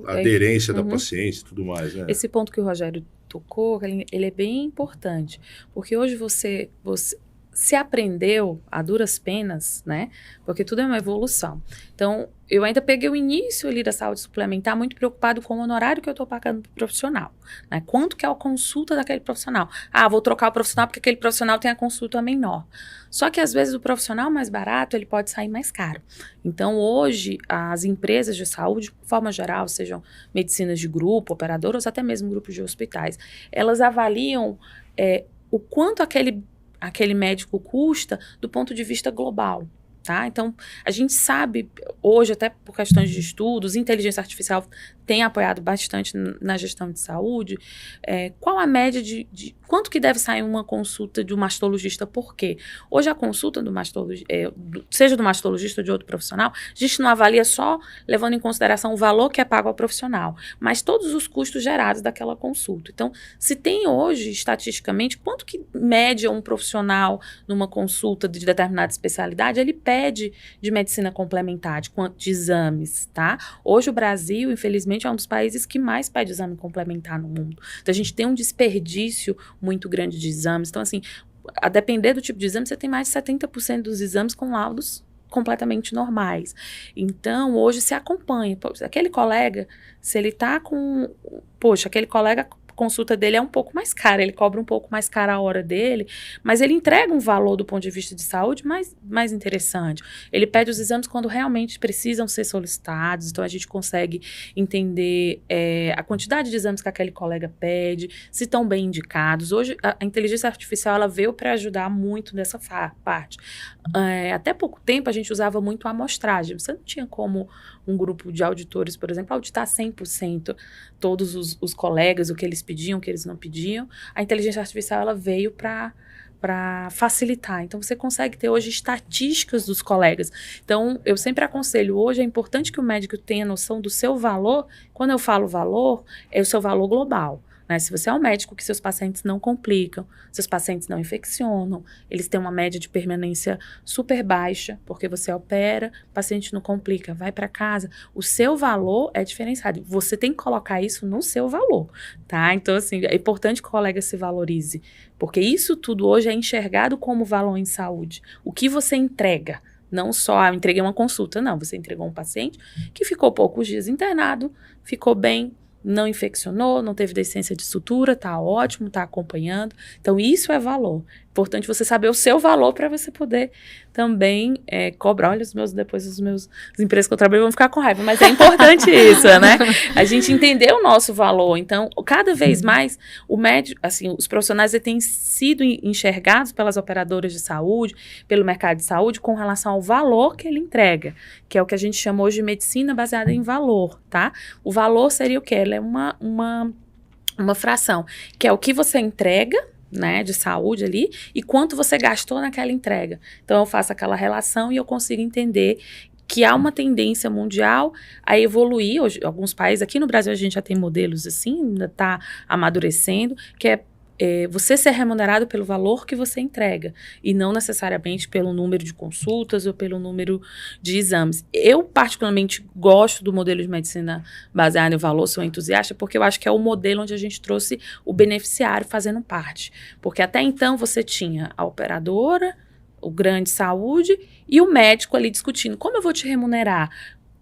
A aderência da paciente e tudo mais, né? Esse ponto que o Rogério tocou, ele é bem importante. Porque hoje você se aprendeu a duras penas, né? Porque tudo é uma evolução. Então, eu ainda peguei o início ali da saúde suplementar muito preocupado com o honorário que eu estou pagando para o profissional, né? Quanto que é a consulta daquele profissional? Vou trocar o profissional porque aquele profissional tem a consulta menor. Só que, às vezes, o profissional mais barato, ele pode sair mais caro. Então, hoje, as empresas de saúde, de forma geral, sejam medicinas de grupo, operadoras, até mesmo grupos de hospitais, elas avaliam o quanto aquele médico custa do ponto de vista global, tá? Então, a gente sabe hoje, até por questões de estudos, inteligência artificial tem apoiado bastante na gestão de saúde, qual a média de quanto que deve sair uma consulta de um mastologista, por quê? Hoje a consulta do mastologista, seja do mastologista ou de outro profissional, a gente não avalia só levando em consideração o valor que é pago ao profissional, mas todos os custos gerados daquela consulta. Então, se tem hoje, estatisticamente, quanto que média um profissional numa consulta de determinada especialidade, ele pede de medicina complementar, de exames, tá? Hoje o Brasil, infelizmente, é um dos países que mais pede exame complementar no mundo. Então, a gente tem um desperdício muito grande de exames. Então, assim, a depender do tipo de exame, você tem mais de 70% dos exames com laudos completamente normais. Então, hoje se acompanha. Aquele colega, se ele tá com... aquele colega... consulta dele é um pouco mais cara, ele cobra um pouco mais cara a hora dele, mas ele entrega um valor do ponto de vista de saúde mais interessante. Ele pede os exames quando realmente precisam ser solicitados, então a gente consegue entender a quantidade de exames que aquele colega pede, se estão bem indicados. Hoje, a inteligência artificial ela veio para ajudar muito nessa parte. Até pouco tempo, a gente usava muito a amostragem. Você não tinha como um grupo de auditores, por exemplo, auditar 100% todos os colegas, o que eles pediam, o que eles não pediam. A inteligência artificial ela veio para facilitar. Então, você consegue ter hoje estatísticas dos colegas. Então, eu sempre aconselho, hoje é importante que o médico tenha noção do seu valor. Quando eu falo valor, é o seu valor global. Né? Se você é um médico que seus pacientes não complicam, seus pacientes não infeccionam, eles têm uma média de permanência super baixa, porque você opera, o paciente não complica, vai para casa, o seu valor é diferenciado. Você tem que colocar isso no seu valor, tá? Então, assim, é importante que o colega se valorize, porque isso tudo hoje é enxergado como valor em saúde. O que você entrega? Não só, eu entreguei uma consulta, não. Você entregou um paciente que ficou poucos dias internado, ficou bem, não infeccionou, não teve deficiência de sutura, tá ótimo, tá acompanhando. Então, isso é valor. Importante você saber o seu valor para você poder também cobrar. Olha, depois as empresas que eu trabalho vão ficar com raiva, mas é importante isso, né? A gente entender o nosso valor. Então, cada vez mais, o médico, assim, os profissionais têm sido enxergados pelas operadoras de saúde, pelo mercado de saúde, com relação ao valor que ele entrega, que é o que a gente chama hoje de medicina baseada em valor, tá? O valor seria o quê? Ela é uma fração, que é o que você entrega, né, de saúde ali, e quanto você gastou naquela entrega. Então, eu faço aquela relação e eu consigo entender que há uma tendência mundial a evoluir. Hoje, alguns países, aqui no Brasil a gente já tem modelos assim, ainda está amadurecendo, que é você ser remunerado pelo valor que você entrega e não necessariamente pelo número de consultas ou pelo número de exames. Eu particularmente gosto do modelo de medicina baseado em valor, sou entusiasta, porque eu acho que é o modelo onde a gente trouxe o beneficiário fazendo parte. Porque até então você tinha a operadora, o grande saúde e o médico ali discutindo como eu vou te remunerar.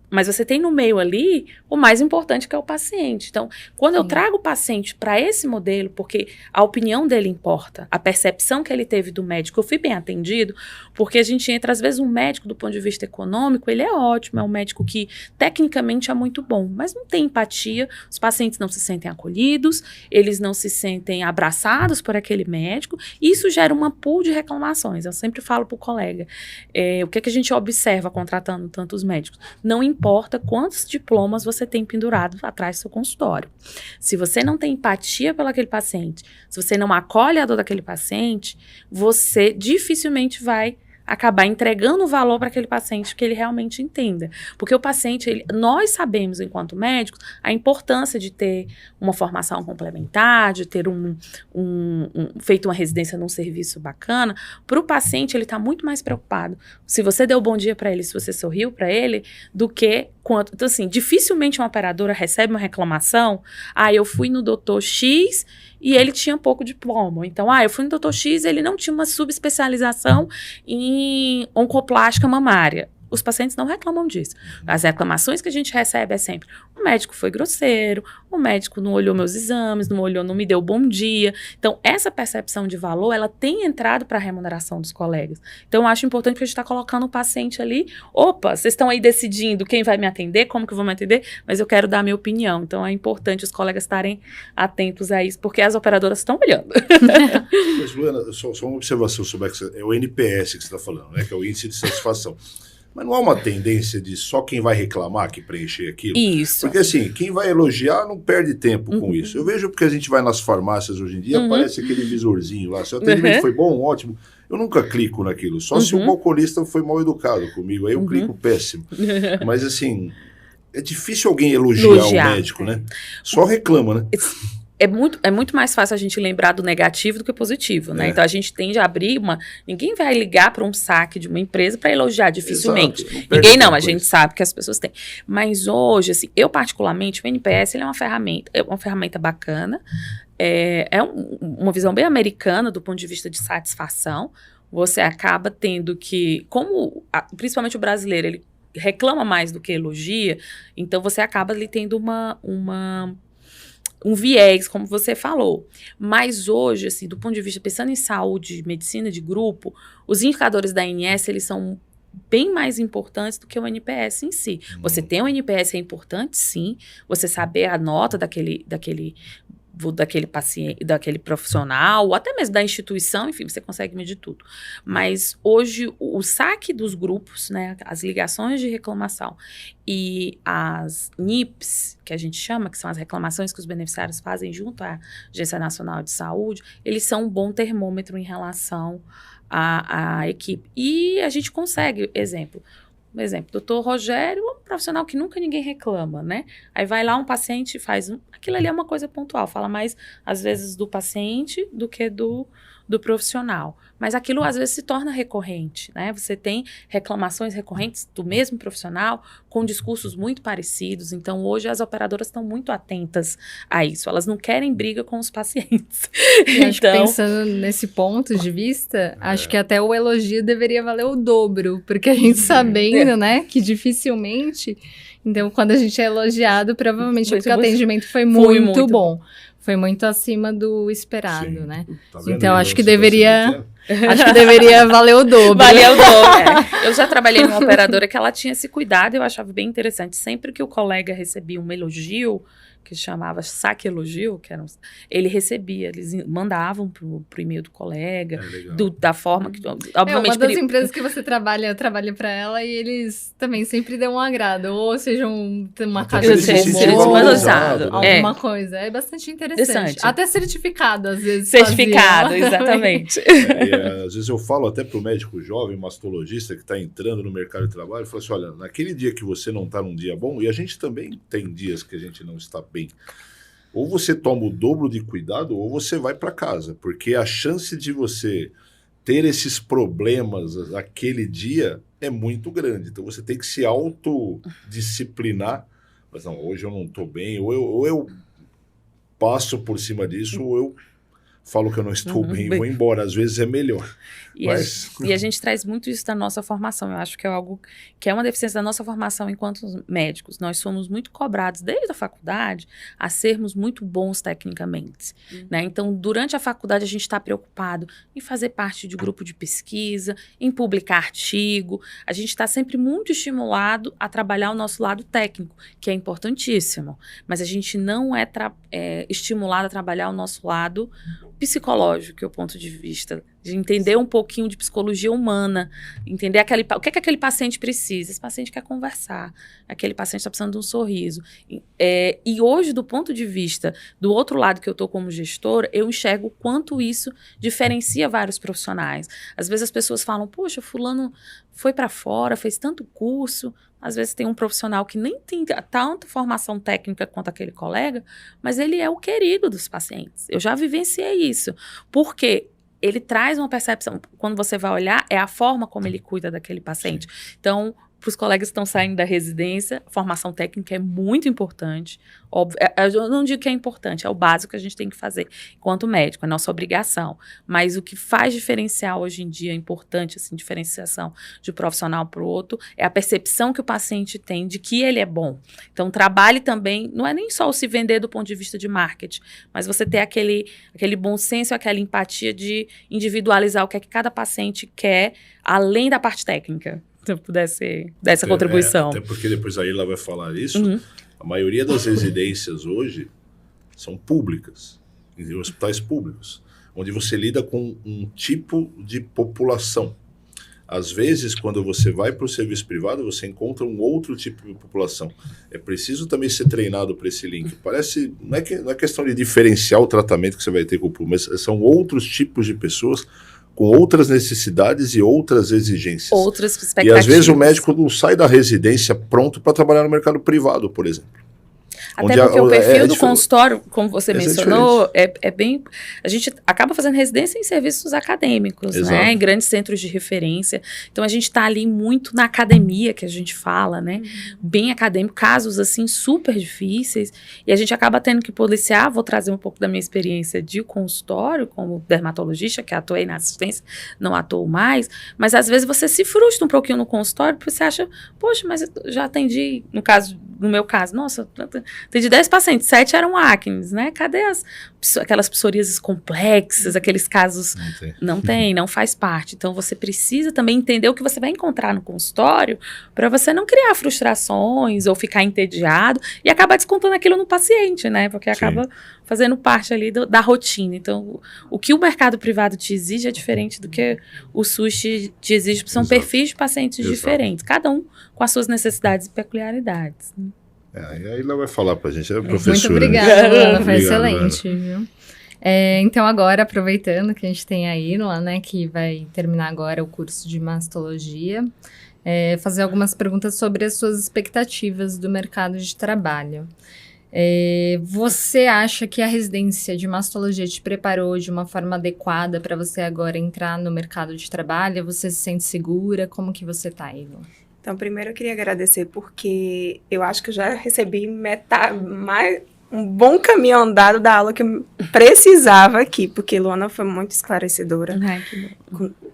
Mas você tem no meio ali o mais importante, que é o paciente. Então, quando eu trago o paciente para esse modelo, porque a opinião dele importa, a percepção que ele teve do médico, eu fui bem atendido, porque a gente entra, às vezes, um médico do ponto de vista econômico, ele é ótimo, é um médico que tecnicamente é muito bom, mas não tem empatia, os pacientes não se sentem acolhidos, eles não se sentem abraçados por aquele médico, e isso gera uma pool de reclamações. Eu sempre falo para o colega, o que a gente observa contratando tantos médicos? Não importa quantos diplomas você tem pendurado atrás do seu consultório. Se você não tem empatia pelo aquele paciente, se você não acolhe a dor daquele paciente, você dificilmente vai acabar entregando o valor para aquele paciente que ele realmente entenda. Porque o paciente, nós sabemos, enquanto médicos, a importância de ter uma formação complementar, de ter feito uma residência num serviço bacana. Para o paciente, ele está muito mais preocupado se você deu bom dia para ele, se você sorriu para ele, do que quanto. Então, assim, dificilmente uma operadora recebe uma reclamação. Eu fui no doutor X e ele tinha pouco diploma. Então, eu fui no doutor X e ele não tinha uma subespecialização em oncoplástica mamária. Os pacientes não reclamam disso. As reclamações que a gente recebe é sempre: o médico foi grosseiro, o médico não olhou meus exames, não me deu bom dia. Então, essa percepção de valor, ela tem entrado para a remuneração dos colegas. Então, eu acho importante que a gente está colocando o paciente ali. Opa, vocês estão aí decidindo quem vai me atender, como que eu vou me atender, mas eu quero dar a minha opinião. Então, é importante os colegas estarem atentos a isso, porque as operadoras estão olhando. Mas, Luana, só uma observação sobre é o NPS que você está falando, né? Que é o índice de satisfação. Mas não há uma tendência de só quem vai reclamar que preencher aquilo? Isso. Porque assim, quem vai elogiar não perde tempo com isso. Eu vejo porque a gente vai nas farmácias hoje em dia, aparece aquele visorzinho lá. Se o atendimento foi bom, ótimo. Eu nunca clico naquilo. Só se o balconista foi mal educado comigo. Aí eu clico péssimo. Mas assim, é difícil alguém elogiar o médico, né? Só reclama, né? É muito mais fácil a gente lembrar do negativo do que positivo, né? Então, a gente tende a abrir Ninguém vai ligar para um saque de uma empresa para elogiar, dificilmente. Ninguém não, a gente sabe que as pessoas têm. Mas hoje, assim, eu particularmente, o NPS, ele é uma ferramenta bacana, uma visão bem americana do ponto de vista de satisfação. Você acaba tendo que, principalmente o brasileiro, ele reclama mais do que elogia, então você acaba ali tendo um viés, como você falou. Mas hoje, assim, do ponto de vista, pensando em saúde, medicina de grupo, os indicadores da ANS, eles são bem mais importantes do que o NPS em si. Você ter um NPS é importante, sim. Você saber a nota daquele paciente, daquele profissional, ou até mesmo da instituição, enfim, você consegue medir tudo. Mas hoje, o saque dos grupos, né, as ligações de reclamação e as NIPs, que a gente chama, que são as reclamações que os beneficiários fazem junto à Agência Nacional de Saúde, eles são um bom termômetro em relação à equipe. E a gente consegue, um exemplo, doutor Rogério é um profissional que nunca ninguém reclama, né? Aí vai lá um paciente e faz... Aquilo ali é uma coisa pontual, fala mais, às vezes, do paciente do que do profissional. Mas aquilo, às vezes, se torna recorrente, né? Você tem reclamações recorrentes do mesmo profissional com discursos muito parecidos. Então, hoje, as operadoras estão muito atentas a isso. Elas não querem briga com os pacientes. E acho que pensando nesse ponto de vista, acho que até o elogio deveria valer o dobro, porque a gente sabendo, né, que dificilmente... Então, quando a gente é elogiado, provavelmente porque o atendimento foi muito bom. Foi muito acima do esperado, né? Tá então, acho que deveria valer o dobro. Valer o dobro, Eu já trabalhei numa operadora que ela tinha esse cuidado, eu achava bem interessante. Sempre que o colega recebia um elogio, que chamava saque elogio, ele recebia, eles mandavam pro e-mail do colega, da forma que... Obviamente, uma das empresas que você trabalha, eu trabalho para ela e eles também sempre dão um agrado, ou seja, uma caixa de valorizado, alguma coisa. É bastante interessante. Até certificado, às vezes. Certificado, exatamente. Às vezes eu falo até pro médico jovem, mastologista, que está entrando no mercado de trabalho, eu falo assim, olha, naquele dia que você não está num dia bom, e a gente também tem dias que a gente não está bem, ou você toma o dobro de cuidado ou você vai para casa, porque a chance de você ter esses problemas aquele dia é muito grande. Então você tem que se autodisciplinar. Mas não, hoje eu não estou bem, ou eu passo por cima disso, ou eu falo que eu não estou bem, vou embora. Às vezes é melhor. E a gente traz muito isso da nossa formação. Eu acho que é algo que é uma deficiência da nossa formação enquanto médicos. Nós somos muito cobrados desde a faculdade a sermos muito bons tecnicamente. Né? Então, durante a faculdade, a gente está preocupado em fazer parte de grupo de pesquisa, em publicar artigo. A gente está sempre muito estimulado a trabalhar o nosso lado técnico, que é importantíssimo. Mas a gente não é estimulado a trabalhar o nosso lado psicológico, que é o ponto de vista de entender um pouquinho de psicologia humana, entender o que aquele paciente precisa. Esse paciente quer conversar, aquele paciente está precisando de um sorriso. E hoje, do ponto de vista do outro lado que eu estou como gestora, eu enxergo o quanto isso diferencia vários profissionais. Às vezes as pessoas falam, poxa, fulano foi para fora, fez tanto curso. Às vezes tem um profissional que nem tem tanta formação técnica quanto aquele colega, mas ele é o querido dos pacientes. Eu já vivenciei isso. Por quê? Ele traz uma percepção, quando você vai olhar, é a forma como ele cuida daquele paciente. Então, para os colegas que estão saindo da residência, a formação técnica é muito importante. Óbvio, eu não digo que é importante, é o básico que a gente tem que fazer enquanto médico, é nossa obrigação. Mas o que faz diferencial hoje em dia, é importante, assim, diferenciação de um profissional para o outro, é a percepção que o paciente tem de que ele é bom. Então, trabalhe também, não é nem só o se vender do ponto de vista de marketing, mas você ter aquele bom senso, aquela empatia de individualizar o que é que cada paciente quer, além da parte técnica. Se eu pudesse dar essa contribuição. Até porque depois a Irla vai falar isso. A maioria das residências hoje são públicas, em hospitais públicos, onde você lida com um tipo de população. Às vezes, quando você vai para o serviço privado, você encontra um outro tipo de população. É preciso também ser treinado para esse link. Parece, não é questão de diferenciar o tratamento que você vai ter com o público, mas são outros tipos de pessoas com outras necessidades e outras exigências. Outras expectativas. E às vezes o médico não sai da residência pronto para trabalhar no mercado privado, por exemplo. Até porque o perfil do consultório, como você mencionou, é bem... A gente acaba fazendo residência em serviços acadêmicos, né? Em grandes centros de referência. Então, a gente está ali muito na academia, que a gente fala, né? Bem acadêmico, casos, assim, super difíceis. E a gente acaba tendo que policiar. Vou trazer um pouco da minha experiência de consultório, como dermatologista, que atuei na assistência, não atuo mais. Mas, às vezes, você se frustra um pouquinho no consultório, porque você acha, poxa, mas eu já atendi, no meu caso, nossa... Atendi 10 pacientes, 7 eram acnes, né? Cadê aquelas psoríases complexas, aqueles casos? Não faz parte. Então, você precisa também entender o que você vai encontrar no consultório para você não criar frustrações ou ficar entediado e acabar descontando aquilo no paciente, né? Porque acaba fazendo parte ali da rotina. Então, o que o mercado privado te exige é diferente do que o SUS te exige, porque são perfis de pacientes diferentes, cada um com as suas necessidades e peculiaridades. E aí ela vai falar pra gente, é professora. Muito obrigada, Luana, foi excelente, viu? Então agora, aproveitando que a gente tem a Irla, né, que vai terminar agora o curso de mastologia, fazer algumas perguntas sobre as suas expectativas do mercado de trabalho. Você acha que a residência de mastologia te preparou de uma forma adequada para você agora entrar no mercado de trabalho? Você se sente segura? Como que você tá, Irla? Então, primeiro eu queria agradecer porque eu acho que eu já recebi um bom caminho andado da aula que eu precisava aqui, porque Luana foi muito esclarecedora.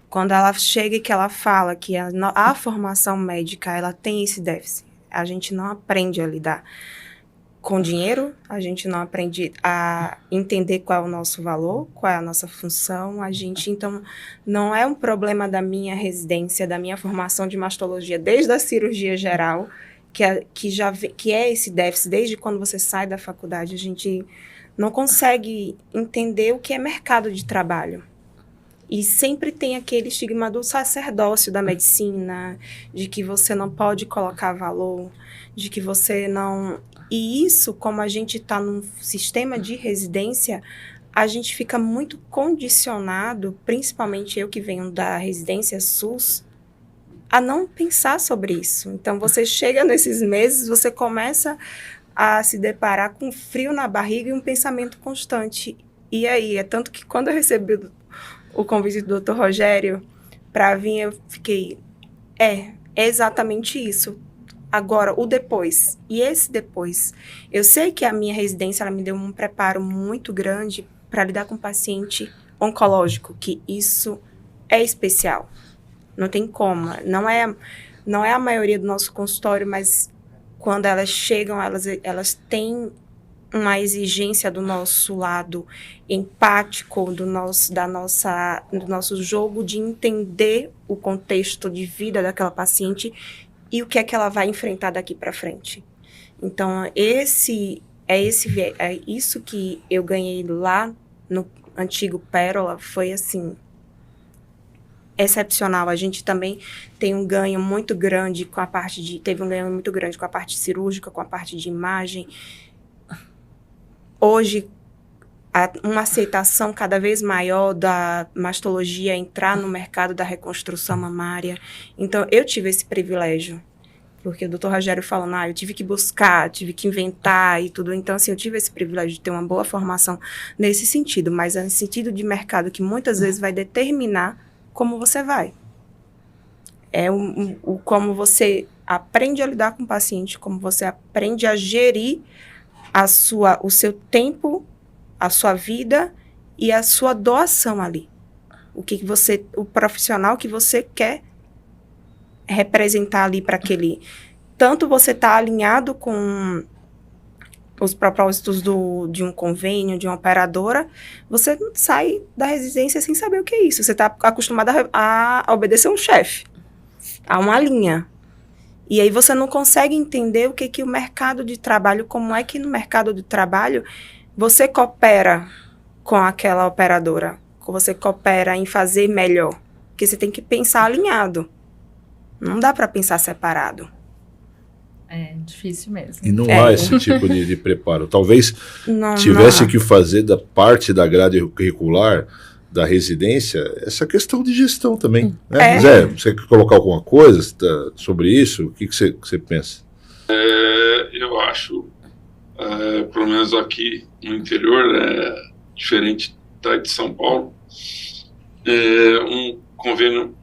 Quando ela chega e que ela fala que a formação médica, ela tem esse déficit. A gente não aprende a lidar com dinheiro, a gente não aprende a entender qual é o nosso valor, qual é a nossa função. Então, não é um problema da minha residência, da minha formação de mastologia, desde a cirurgia geral, que é esse déficit, desde quando você sai da faculdade, a gente não consegue entender o que é mercado de trabalho. E sempre tem aquele estigma do sacerdócio da medicina, de que você não pode colocar valor, de que você não... E isso, como a gente está num sistema de residência, a gente fica muito condicionado, principalmente eu que venho da residência SUS, a não pensar sobre isso. Então, você chega nesses meses, você começa a se deparar com frio na barriga e um pensamento constante. E aí, é tanto que quando eu recebi o convite do Dr. Rogério para vir, eu fiquei, é exatamente isso. Agora, o depois, e esse depois, eu sei que a minha residência, ela me deu um preparo muito grande para lidar com paciente oncológico, que isso é especial. Não tem como. Não é a maioria do nosso consultório, mas quando elas chegam, elas têm uma exigência do nosso lado empático, do nosso jogo de entender o contexto de vida daquela paciente e o que é que ela vai enfrentar daqui para frente. Então, é isso que eu ganhei lá no antigo Pérola, foi assim, excepcional. A gente também tem um ganho muito grande teve um ganho muito grande com a parte cirúrgica, com a parte de imagem. Hoje, uma aceitação cada vez maior da mastologia entrar no mercado da reconstrução mamária. Então, eu tive esse privilégio, porque o Dr. Rogério falando, eu tive que buscar, tive que inventar e tudo. Então, assim, eu tive esse privilégio de ter uma boa formação nesse sentido, mas é no sentido de mercado que muitas vezes vai determinar como você vai. É como você aprende a lidar com o paciente, como você aprende a gerir o seu tempo, a sua vida e a sua doação ali. O profissional que você quer representar ali para aquele... Tanto você está alinhado com os propósitos de um convênio, de uma operadora, você sai da residência sem saber o que é isso. Você está acostumado a obedecer um chefe, a uma linha. E aí você não consegue entender o que o mercado de trabalho, como é que no mercado de trabalho você coopera com aquela operadora, você coopera em fazer melhor, porque você tem que pensar alinhado. Não dá para pensar separado. É difícil mesmo. E não há esse tipo de preparo. Talvez tivesse que fazer da parte da grade curricular da residência essa questão de gestão também. Né? Zé, você quer colocar alguma coisa sobre isso? O que você pensa? Eu acho, pelo menos aqui no interior, diferente da de São Paulo, um convênio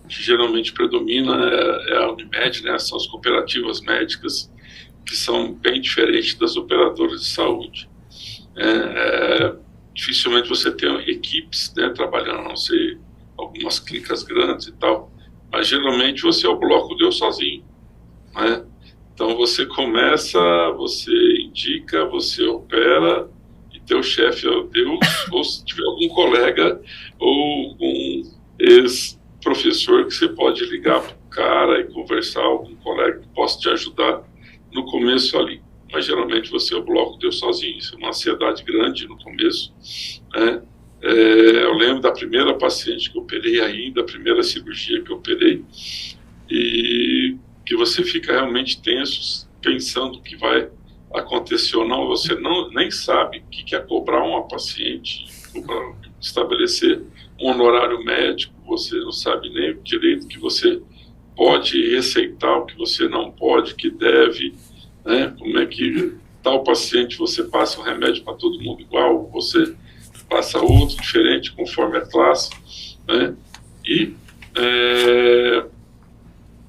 que geralmente predomina é a Unimed, né? São as cooperativas médicas, que são bem diferentes das operadoras de saúde. Dificilmente você tem equipes, né, trabalhando, a não ser algumas clínicas grandes e tal, mas geralmente você é o bloco de eu sozinho, né? Então você começa, você indica, você opera, e teu chefe é o Deus, ou se tiver algum colega ou um ex-professor que você pode ligar para o cara e conversar, algum colega que possa te ajudar no começo ali. Mas geralmente você é o bloco de eu sozinho. Isso é uma ansiedade grande no começo, né? Eu lembro da primeira paciente que eu operei ainda, a primeira cirurgia que eu operei, e que você fica realmente tenso, pensando o que vai acontecer ou não. Você nem sabe o que é cobrar uma paciente, estabelecer um honorário médico, você não sabe nem direito o que você pode receitar, o que você não pode, que deve, né? Como é que tal paciente você passa um remédio para todo mundo igual, você passa outro diferente conforme a classe, né? E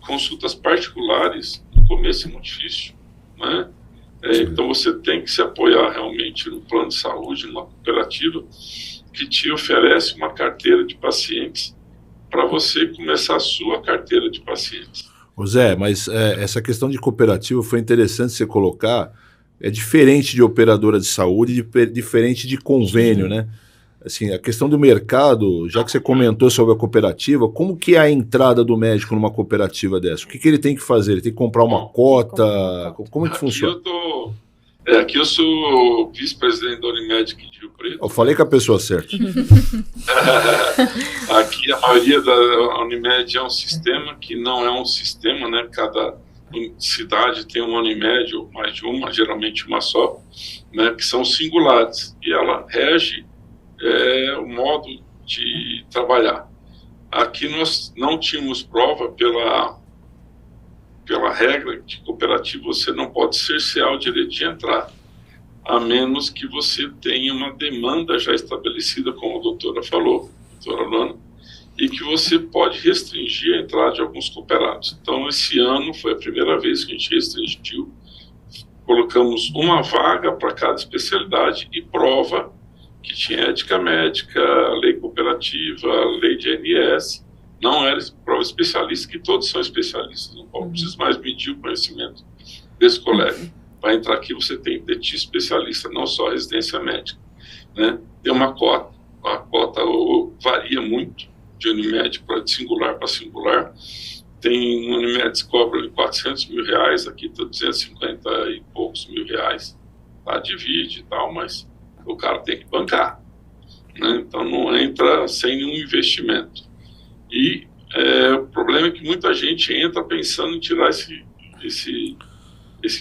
consultas particulares no começo é muito difícil, né? Então você tem que se apoiar realmente no plano de saúde, numa cooperativa que te oferece uma carteira de pacientes para você começar a sua carteira de pacientes. Ô Zé, mas essa questão de cooperativa foi interessante você colocar. É diferente de operadora de saúde, diferente de convênio, né? Assim, a questão do mercado, já que você comentou sobre a cooperativa, como que é a entrada do médico numa cooperativa dessa? O que ele tem que fazer? Ele tem que comprar uma cota? Como é que funciona? Aqui eu sou vice-presidente da Unimed aqui de Rio Preto. Eu falei com a pessoa certa. Aqui a maioria da Unimed é um sistema que não é um sistema, né? Cada cidade tem uma Unimed, ou mais de uma, geralmente uma só, né? Que são singulares. E ela rege o modo de trabalhar. Aqui nós não tínhamos prova pela regra de cooperativa, você não pode cercear o direito de entrar, a menos que você tenha uma demanda já estabelecida, como a doutora falou, doutora Luana, e que você pode restringir a entrada de alguns cooperados. Então, esse ano foi a primeira vez que a gente restringiu, colocamos uma vaga para cada especialidade e prova que tinha ética médica, lei cooperativa, lei de ANS, não era prova especialista, que todos são especialistas, não precisa mais medir o conhecimento desse colega. Para entrar aqui você tem que ter especialista, não só residência médica, né? Tem uma cota, a cota varia muito de Unimed de singular para singular. Tem Unimed que cobra R$400 mil, aqui está 250 e poucos mil reais, tá? Divide e tal, mas o cara tem que bancar, né? Então não entra sem nenhum investimento. E o problema é que muita gente entra pensando em tirar esse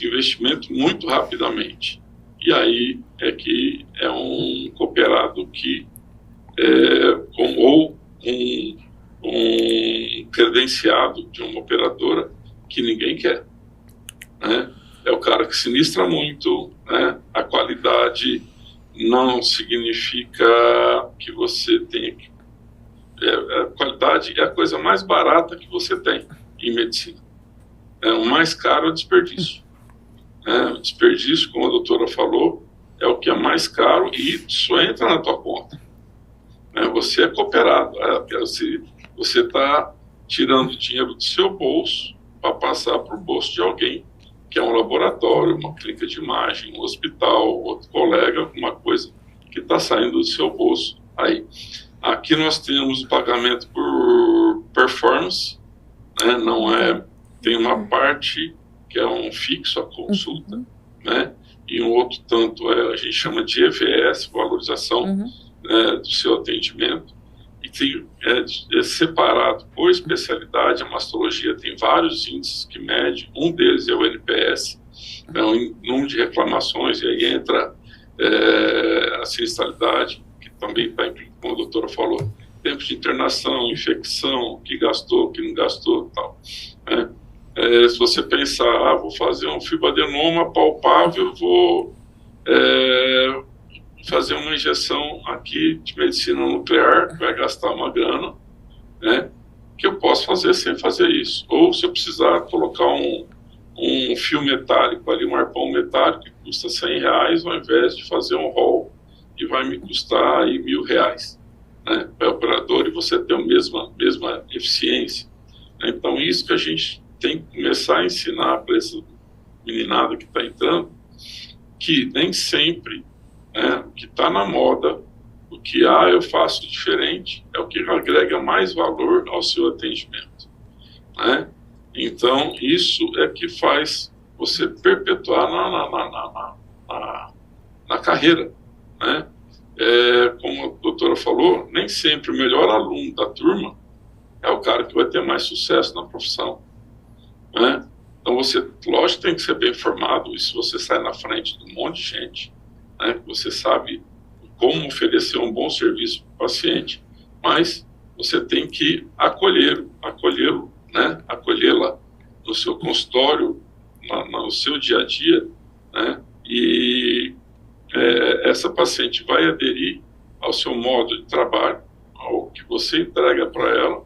investimento muito rapidamente. E aí é que é um cooperado que ou um credenciado de uma operadora que ninguém quer, né? É o cara que sinistra muito, né? A qualidade não significa que você tenha que... a qualidade é a coisa mais barata que você tem em medicina. O mais caro é o desperdício. O desperdício, como a doutora falou, é o que é mais caro e isso entra na tua conta. Você é cooperado. Você está tirando dinheiro do seu bolso para passar para o bolso de alguém, que é um laboratório, uma clínica de imagem, um hospital, outro colega, alguma coisa que está saindo do seu bolso. Aí, aqui nós temos o pagamento por performance, né? Não é... Tem uma parte que é um fixo, a consulta, né? E um outro tanto a gente chama de EVS, valorização, né, do seu atendimento. E tem, é separado por especialidade. A mastologia tem vários índices que mede, um deles é o NPS, é o número de reclamações, e aí entra a sinistralidade, que também está implicado, como a doutora falou, tempo de internação, infecção, o que gastou, o que não gastou e tal, né? Se você pensar, vou fazer um fibroadenoma palpável, vou fazer uma injeção aqui de medicina nuclear, que vai gastar uma grana, né? Que eu posso fazer sem fazer isso. Ou se eu precisar colocar um fio metálico ali, um arpão metálico, que custa R$100, ao invés de fazer um rol, que vai me custar aí R$1.000, né? Para o operador, e você ter a mesma eficiência. Então, isso que a gente tem que começar a ensinar para essa meninada que está entrando, que nem sempre, né, o que está na moda, o que eu faço diferente, é o que agrega mais valor ao seu atendimento, né? Então, isso é que faz você perpetuar na carreira, né? Como a doutora falou, nem sempre o melhor aluno da turma é o cara que vai ter mais sucesso na profissão, né? Então você, lógico, tem que ser bem formado, e se você sai na frente de um monte de gente, né, você sabe como oferecer um bom serviço para o paciente, mas você tem que acolhê-lo, né, acolhê-la no seu consultório, no seu dia a dia, né, e essa paciente vai aderir ao seu modo de trabalho, ao que você entrega para ela,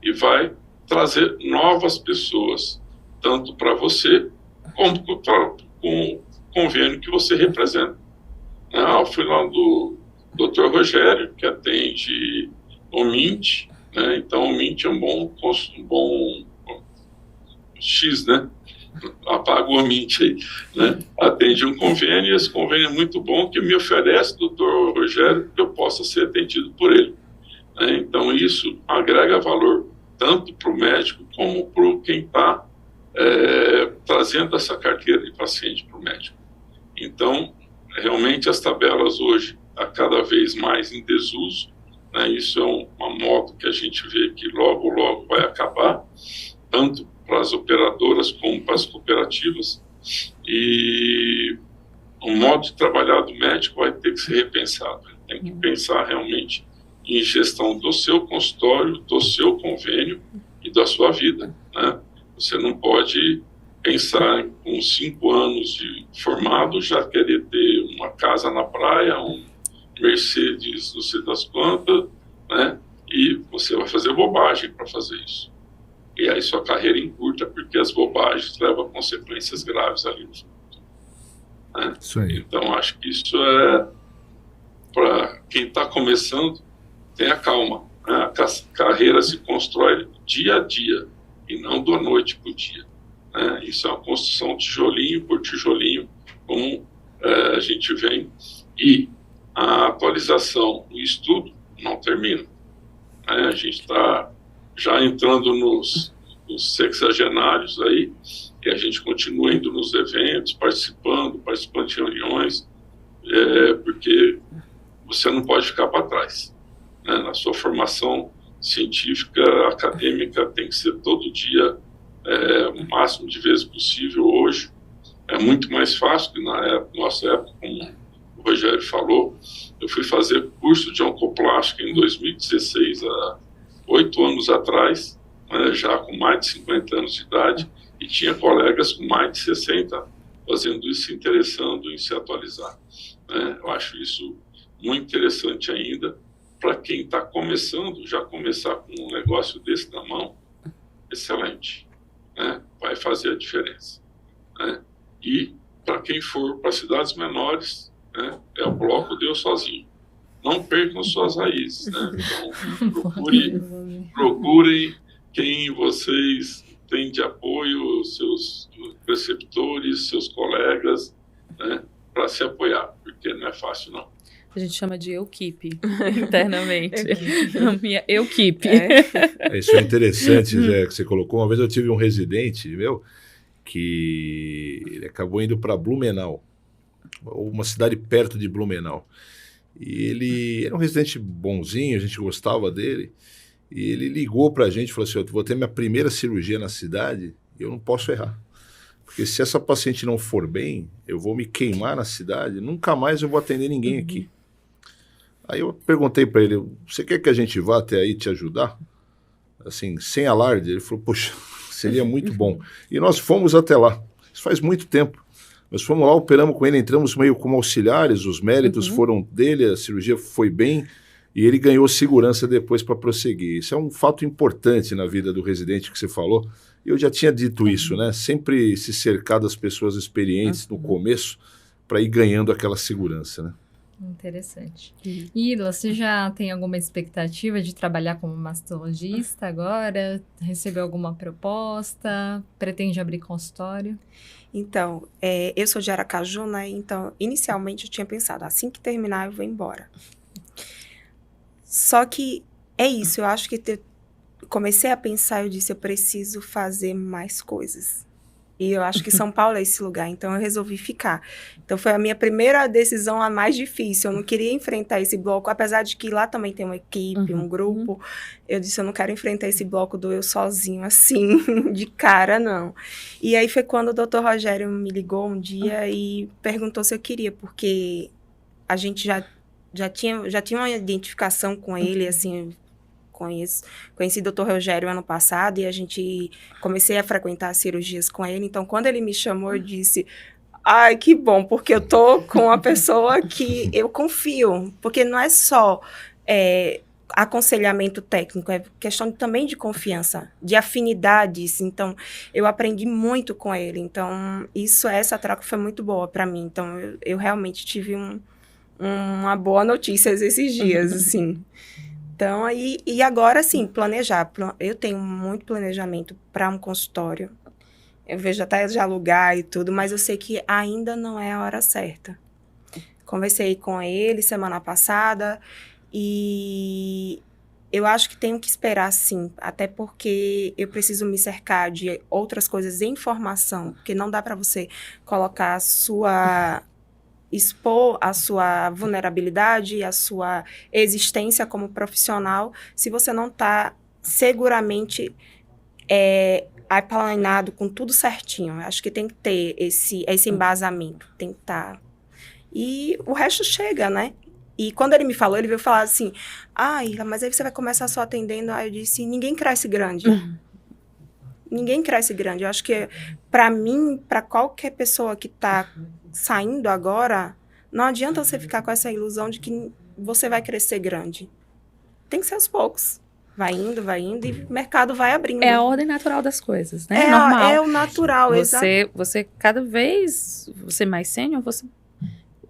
e vai trazer novas pessoas, tanto para você, como com o convênio que você representa. Eu fui lá do Dr. Rogério, que atende o MINT, né? Então o MINT é um bom X, né? Apaga o MINT aí, né? Atende um convênio, e esse convênio é muito bom, que me oferece o Dr. Rogério, que eu possa ser atendido por ele, né? Então isso agrega valor tanto para o médico como para quem está trazendo essa carteira de paciente para o médico. Então, realmente as tabelas hoje a cada vez mais em desuso, né? Isso é uma moda que a gente vê que logo vai acabar, tanto para as operadoras como para as cooperativas, e o modo de trabalhar do médico vai ter que ser repensado. Tem que pensar realmente em gestão do seu consultório, do seu convênio e da sua vida, né? Você não pode pensar com 5 anos de formado já querer ter uma casa na praia, um Mercedes, não sei das quantas, né? E você vai fazer bobagem para fazer isso. E aí sua carreira encurta, porque as bobagens levam a consequências graves ali no futuro, né? Isso aí. Então acho que isso para quem está começando, tenha calma. Né? A carreira se constrói dia a dia e não da noite para o dia. Né? Isso é uma construção tijolinho por tijolinho, como a gente vem. E a atualização, o estudo, não termina. Né? A gente está já entrando nos sexagenários aí, e a gente continua indo nos eventos, participando de reuniões, porque você não pode ficar para trás. Né? Na sua formação científica, acadêmica, tem que ser todo dia, o máximo de vezes possível. Hoje é muito mais fácil que na nossa época, como o Rogério falou. Eu fui fazer curso de oncoplástica em 2016, há 8 anos atrás, já com mais de 50 anos de idade, e tinha colegas com mais de 60 fazendo isso, se interessando em se atualizar. Eu acho isso muito interessante ainda para quem está começando, já começar com um negócio desse na mão, excelente. Vai fazer a diferença. E para quem for para cidades menores, é o bloco Deus sozinho. Não percam suas raízes. Então, procurem quem vocês têm de apoio, seus preceptores, seus colegas, para se apoiar, porque não é fácil, não. A gente chama de equipe internamente. A minha equipe. Isso é interessante, Zé, que você colocou. Uma vez eu tive um residente meu que ele acabou indo para Blumenau, uma cidade perto de Blumenau. E ele era um residente bonzinho, a gente gostava dele. E ele ligou para a gente e falou assim: eu vou ter minha primeira cirurgia na cidade e eu não posso errar. Porque se essa paciente não for bem, eu vou me queimar na cidade, nunca mais eu vou atender ninguém aqui. Aí eu perguntei para ele: você quer que a gente vá até aí te ajudar? Assim, sem alarde. Ele falou: poxa, seria muito bom. E nós fomos até lá. Isso faz muito tempo. Nós fomos lá, operamos com ele, entramos meio como auxiliares, os méritos foram dele, a cirurgia foi bem e ele ganhou segurança depois para prosseguir. Isso é um fato importante na vida do residente que você falou. Eu já tinha dito isso, né? Sempre se cercar das pessoas experientes no começo para ir ganhando aquela segurança, né? Interessante. Ila, você já tem alguma expectativa de trabalhar como mastologista agora? Recebeu alguma proposta? Pretende abrir consultório? Então, eu sou de Aracaju, né? Então, inicialmente eu tinha pensado, assim que terminar eu vou embora. Só que é isso, eu acho que comecei a pensar, eu disse, eu preciso fazer mais coisas. E eu acho que São Paulo é esse lugar, então eu resolvi ficar. Então foi a minha primeira decisão a mais difícil, eu não queria enfrentar esse bloco, apesar de que lá também tem uma equipe, um grupo. Eu disse, eu não quero enfrentar esse bloco do eu sozinho, assim, de cara, não. E aí foi quando o Dr. Rogério me ligou um dia e perguntou se eu queria, porque a gente já tinha uma identificação com ele, assim. Conheci o Dr. Rogério ano passado e a gente comecei a frequentar as cirurgias com ele. Então, quando ele me chamou, eu disse: ai, que bom, porque eu tô com uma pessoa que eu confio. Porque não é só aconselhamento técnico, é questão também de confiança, de afinidades. Então, eu aprendi muito com ele. Então, essa troca foi muito boa para mim. Então, eu realmente tive uma boa notícia esses dias, assim. Então, e agora, sim, planejar. Eu tenho muito planejamento para um consultório. Eu vejo até de alugar e tudo, mas eu sei que ainda não é a hora certa. Conversei com ele semana passada e eu acho que tenho que esperar, sim, até porque eu preciso me cercar de outras coisas em formação, porque não dá para você colocar expor a sua vulnerabilidade, a sua existência como profissional, se você não está seguramente aplanado com tudo certinho. Acho que tem que ter esse embasamento, tem que estar. E o resto chega, né? E quando ele me falou, ele veio falar assim: mas aí você vai começar só atendendo. Aí eu disse: ninguém cresce grande. Ninguém cresce grande. Eu acho que, para mim, para qualquer pessoa que está saindo agora, não adianta você ficar com essa ilusão de que você vai crescer grande. Tem que ser aos poucos. Vai indo e o mercado vai abrindo. É a ordem natural das coisas, né? Normal. É o natural, exato. Você cada vez, você mais sênior,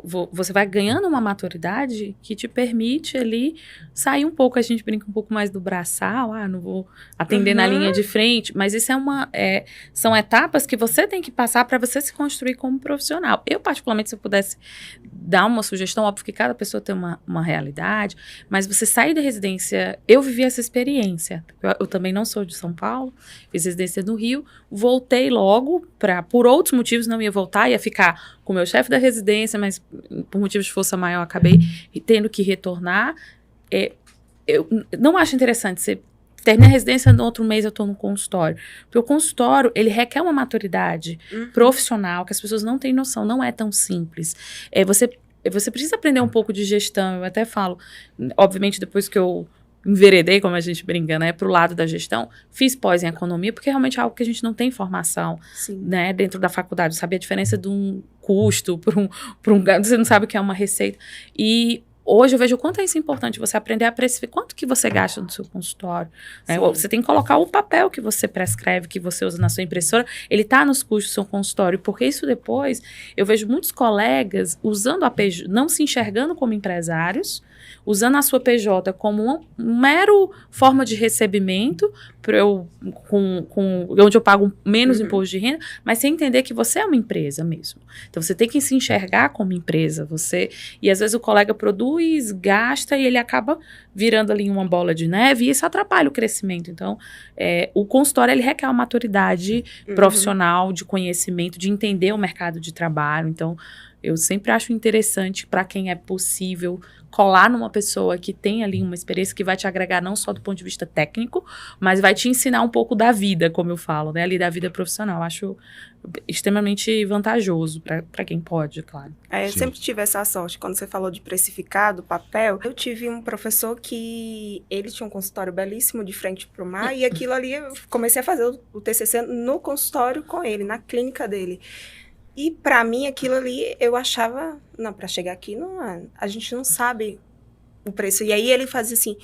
você vai ganhando uma maturidade que te permite ali sair um pouco, a gente brinca um pouco mais do braçal, não vou atender na linha de frente, mas isso são etapas que você tem que passar para você se construir como profissional. Eu, particularmente, se eu pudesse dar uma sugestão, óbvio que cada pessoa tem uma realidade, mas você sair da residência, eu vivi essa experiência, eu também não sou de São Paulo, fiz residência no Rio, voltei logo, por outros motivos não ia voltar, ia ficar com o meu chefe da residência, mas por motivos de força maior acabei tendo que retornar. Eu não acho interessante você terminar a residência, no outro mês eu estou no consultório. Porque o consultório, ele requer uma maturidade profissional que as pessoas não têm noção, não é tão simples. Você precisa aprender um pouco de gestão, eu até falo, obviamente depois que eu enveredei, como a gente brinca, né, pro lado da gestão, fiz pós em economia, porque realmente é algo que a gente não tem formação, né, dentro da faculdade, saber a diferença de um custo por um você não sabe o que é uma receita, e hoje eu vejo o quanto é isso importante, você aprender a precificar quanto que você gasta no seu consultório, né? Você tem que colocar o papel que você prescreve, que você usa na sua impressora, ele está nos custos do seu consultório, porque isso depois, eu vejo muitos colegas usando a PJ, não se enxergando como empresários, usando a sua PJ como uma mero forma de recebimento, onde eu pago menos imposto de renda, mas sem entender que você é uma empresa mesmo. Então, você tem que se enxergar como empresa. E às vezes o colega produz, gasta e ele acaba virando ali uma bola de neve e isso atrapalha o crescimento. Então, o consultório, ele requer uma maturidade profissional, de conhecimento, de entender o mercado de trabalho. Então, eu sempre acho interessante, para quem é possível, colar numa pessoa que tem ali uma experiência que vai te agregar não só do ponto de vista técnico, mas vai te ensinar um pouco da vida, como eu falo, né? Ali da vida profissional. Acho extremamente vantajoso para quem pode, claro. Eu sempre tive essa sorte. Quando você falou de precificado, papel, eu tive um professor que ele tinha um consultório belíssimo de frente para o mar e aquilo ali eu comecei a fazer o TCC no consultório com ele, na clínica dele. E para mim aquilo ali eu achava, não, para chegar aqui a gente não sabe o preço. E aí ele fazia assim,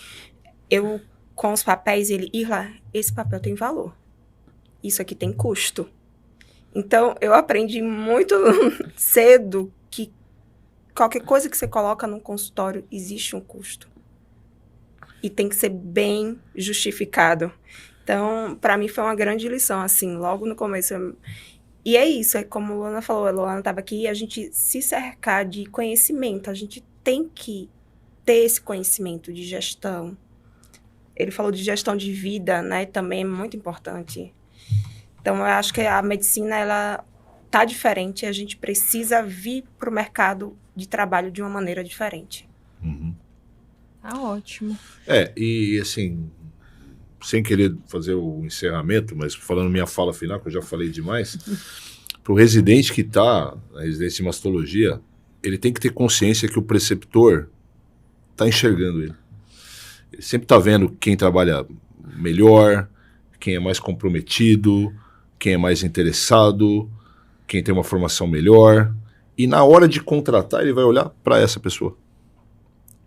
eu com os papéis, Irla, esse papel tem valor. Isso aqui tem custo. Então eu aprendi muito cedo que qualquer coisa que você coloca no consultório existe um custo. E tem que ser bem justificado. Então, para mim foi uma grande lição, assim, logo no começo. E é isso, é como a Luana falou, a Luana estava aqui, a gente se cercar de conhecimento, a gente tem que ter esse conhecimento de gestão. Ele falou de gestão de vida, né, também é muito importante. Então, eu acho que a medicina, ela tá diferente, a gente precisa vir para o mercado de trabalho de uma maneira diferente. Tá ótimo. E assim, sem querer fazer o encerramento, mas falando minha fala final, que eu já falei demais, para o residente que está na residência de mastologia, ele tem que ter consciência que o preceptor está enxergando ele. Ele sempre está vendo quem trabalha melhor, quem é mais comprometido, quem é mais interessado, quem tem uma formação melhor. E na hora de contratar, ele vai olhar para essa pessoa.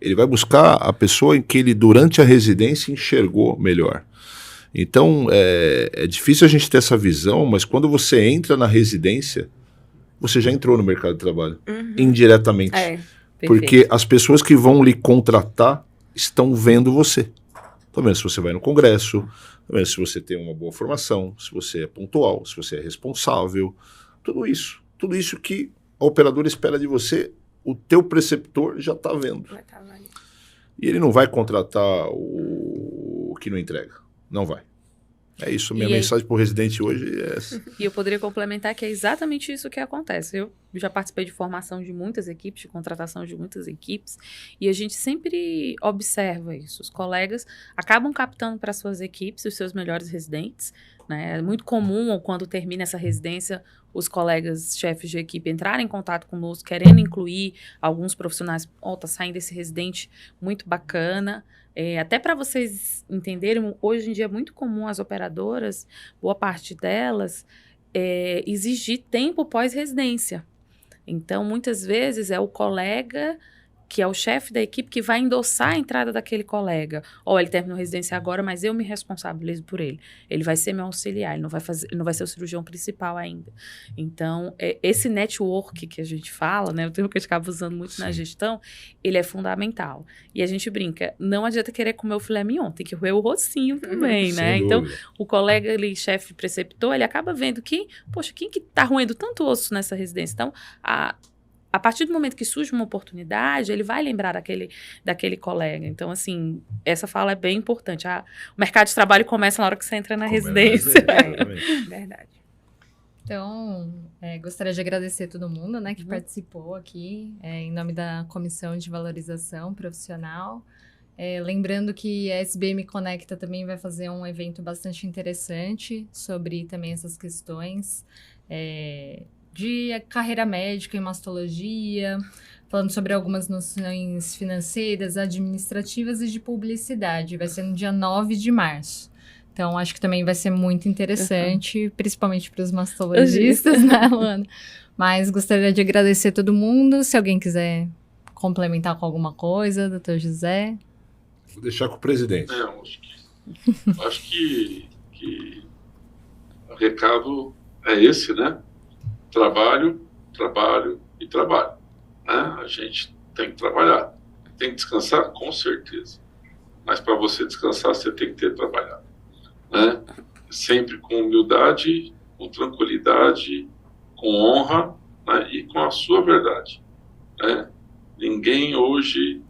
Ele vai buscar a pessoa em que ele, durante a residência, enxergou melhor. Então, é difícil a gente ter essa visão, mas quando você entra na residência, você já entrou no mercado de trabalho, indiretamente. Porque as pessoas que vão lhe contratar estão vendo você. Estão vendo se você vai no congresso, estão vendo se você tem uma boa formação, se você é pontual, se você é responsável. Tudo isso que a operadora espera de você, o teu preceptor já está vendo. E ele não vai contratar o que não entrega. Não vai. É isso, minha mensagem para o residente hoje é essa. E eu poderia complementar que é exatamente isso que acontece. Eu já participei de formação de muitas equipes, de contratação de muitas equipes, e a gente sempre observa isso. Os colegas acabam captando para suas equipes os seus melhores residentes, né? É muito comum, quando termina essa residência, os colegas, chefes de equipe entrarem em contato conosco, querendo incluir alguns profissionais. Tá saindo esse residente muito bacana. Até para vocês entenderem, hoje em dia é muito comum as operadoras, boa parte delas, exigir tempo pós-residência. Então, muitas vezes é o colega que é o chefe da equipe que vai endossar a entrada daquele colega. Ele terminou residência agora, mas eu me responsabilizo por ele. Ele vai ser meu auxiliar, ele não vai ser o cirurgião principal ainda. Então, esse network que a gente fala, né, o termo que a gente acaba usando muito na gestão, ele é fundamental. E a gente brinca, não adianta querer comer o filé mignon, tem que roer o rocinho também, né? Então, o colega ali, chefe preceptor, ele acaba vendo que, poxa, quem que tá roendo tanto osso nessa residência? Então, a partir do momento que surge uma oportunidade, ele vai lembrar daquele colega. Então, assim, essa fala é bem importante. O mercado de trabalho começa na hora que você entra na residência. Verdade. Então, gostaria de agradecer a todo mundo, né, que participou aqui, em nome da Comissão de Valorização Profissional. Lembrando que a SBM Conecta também vai fazer um evento bastante interessante sobre também essas questões de carreira médica em mastologia, falando sobre algumas noções financeiras, administrativas e de publicidade. Vai ser no dia 9 de março. Então, acho que também vai ser muito interessante, principalmente para os mastologistas, né, Luana? Mas gostaria de agradecer a todo mundo. Se alguém quiser complementar com alguma coisa, doutor José. Vou deixar com o presidente. Acho que o recado é esse, né? Trabalho, trabalho e trabalho. Né? A gente tem que trabalhar. Tem que descansar? Com certeza. Mas para você descansar, você tem que ter trabalhado. Né? Sempre com humildade, com tranquilidade, com honra, né? E com a sua verdade. Né? Ninguém hoje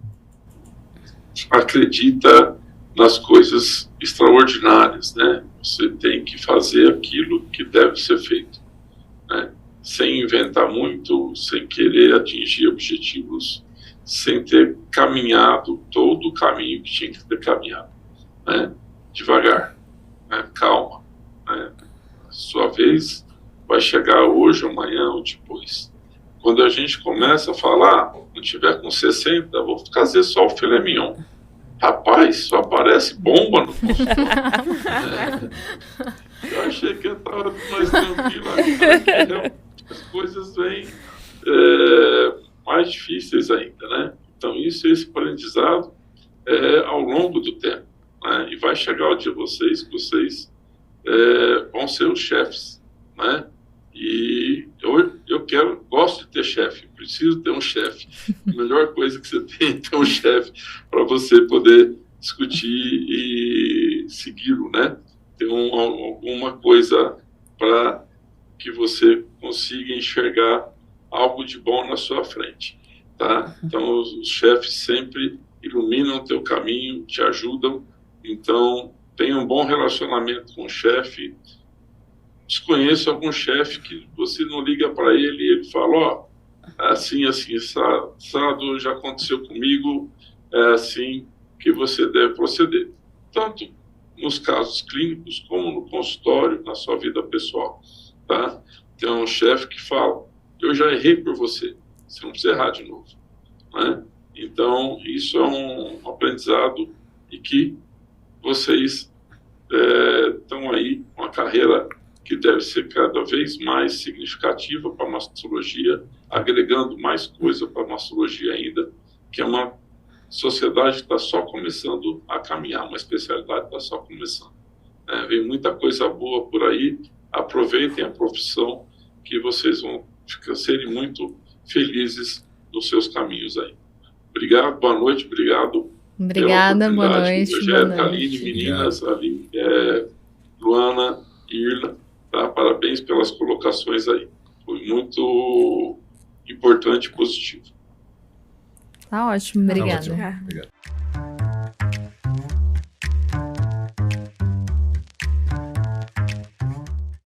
acredita nas coisas extraordinárias. Né? Você tem que fazer aquilo que deve ser feito. Né? Sem inventar muito, sem querer atingir objetivos, sem ter caminhado todo o caminho que tinha que ter caminhado. Né? Devagar, né? Calma. Né? Sua vez vai chegar hoje, amanhã ou depois. Quando a gente começa a falar, quando tiver com 60, vou fazer só o filé mignon. Rapaz, só aparece bomba no consultório. Eu achei que eu estava mais tranquilo. As coisas vêm mais difíceis ainda, né? Então, esse aprendizado ao longo do tempo. Né? E vai chegar o dia que vocês vão ser os chefes, né? E eu gosto de ter chefe, preciso ter um chefe. A melhor coisa que você tem é ter um chefe para você poder discutir e segui-lo, né? Ter alguma coisa para que você consiga enxergar algo de bom na sua frente, tá? Então, os chefes sempre iluminam o teu caminho, te ajudam. Então, tenha um bom relacionamento com o chefe. Desconheço algum chefe que você não liga para ele e ele fala, assim, assado, já aconteceu comigo, é assim que você deve proceder. Tanto nos casos clínicos, como no consultório, na sua vida pessoal, tá? Tem um chefe que fala, eu já errei por você não precisa errar de novo, né? Então, isso é um aprendizado e que vocês estão aí com uma carreira que deve ser cada vez mais significativa para a mastologia, agregando mais coisa para a mastologia ainda, que é uma sociedade que está só começando a caminhar, uma especialidade que está só começando. Vem muita coisa boa por aí, aproveitem a profissão que vocês vão serem muito felizes nos seus caminhos aí. Obrigado, boa noite, obrigado. Obrigada, boa noite. Rogério, Kaline, meninas, ali, Luana, Irla, tá? Parabéns pelas colocações aí. Foi muito importante e positivo. Tá ótimo, obrigada. Obrigado.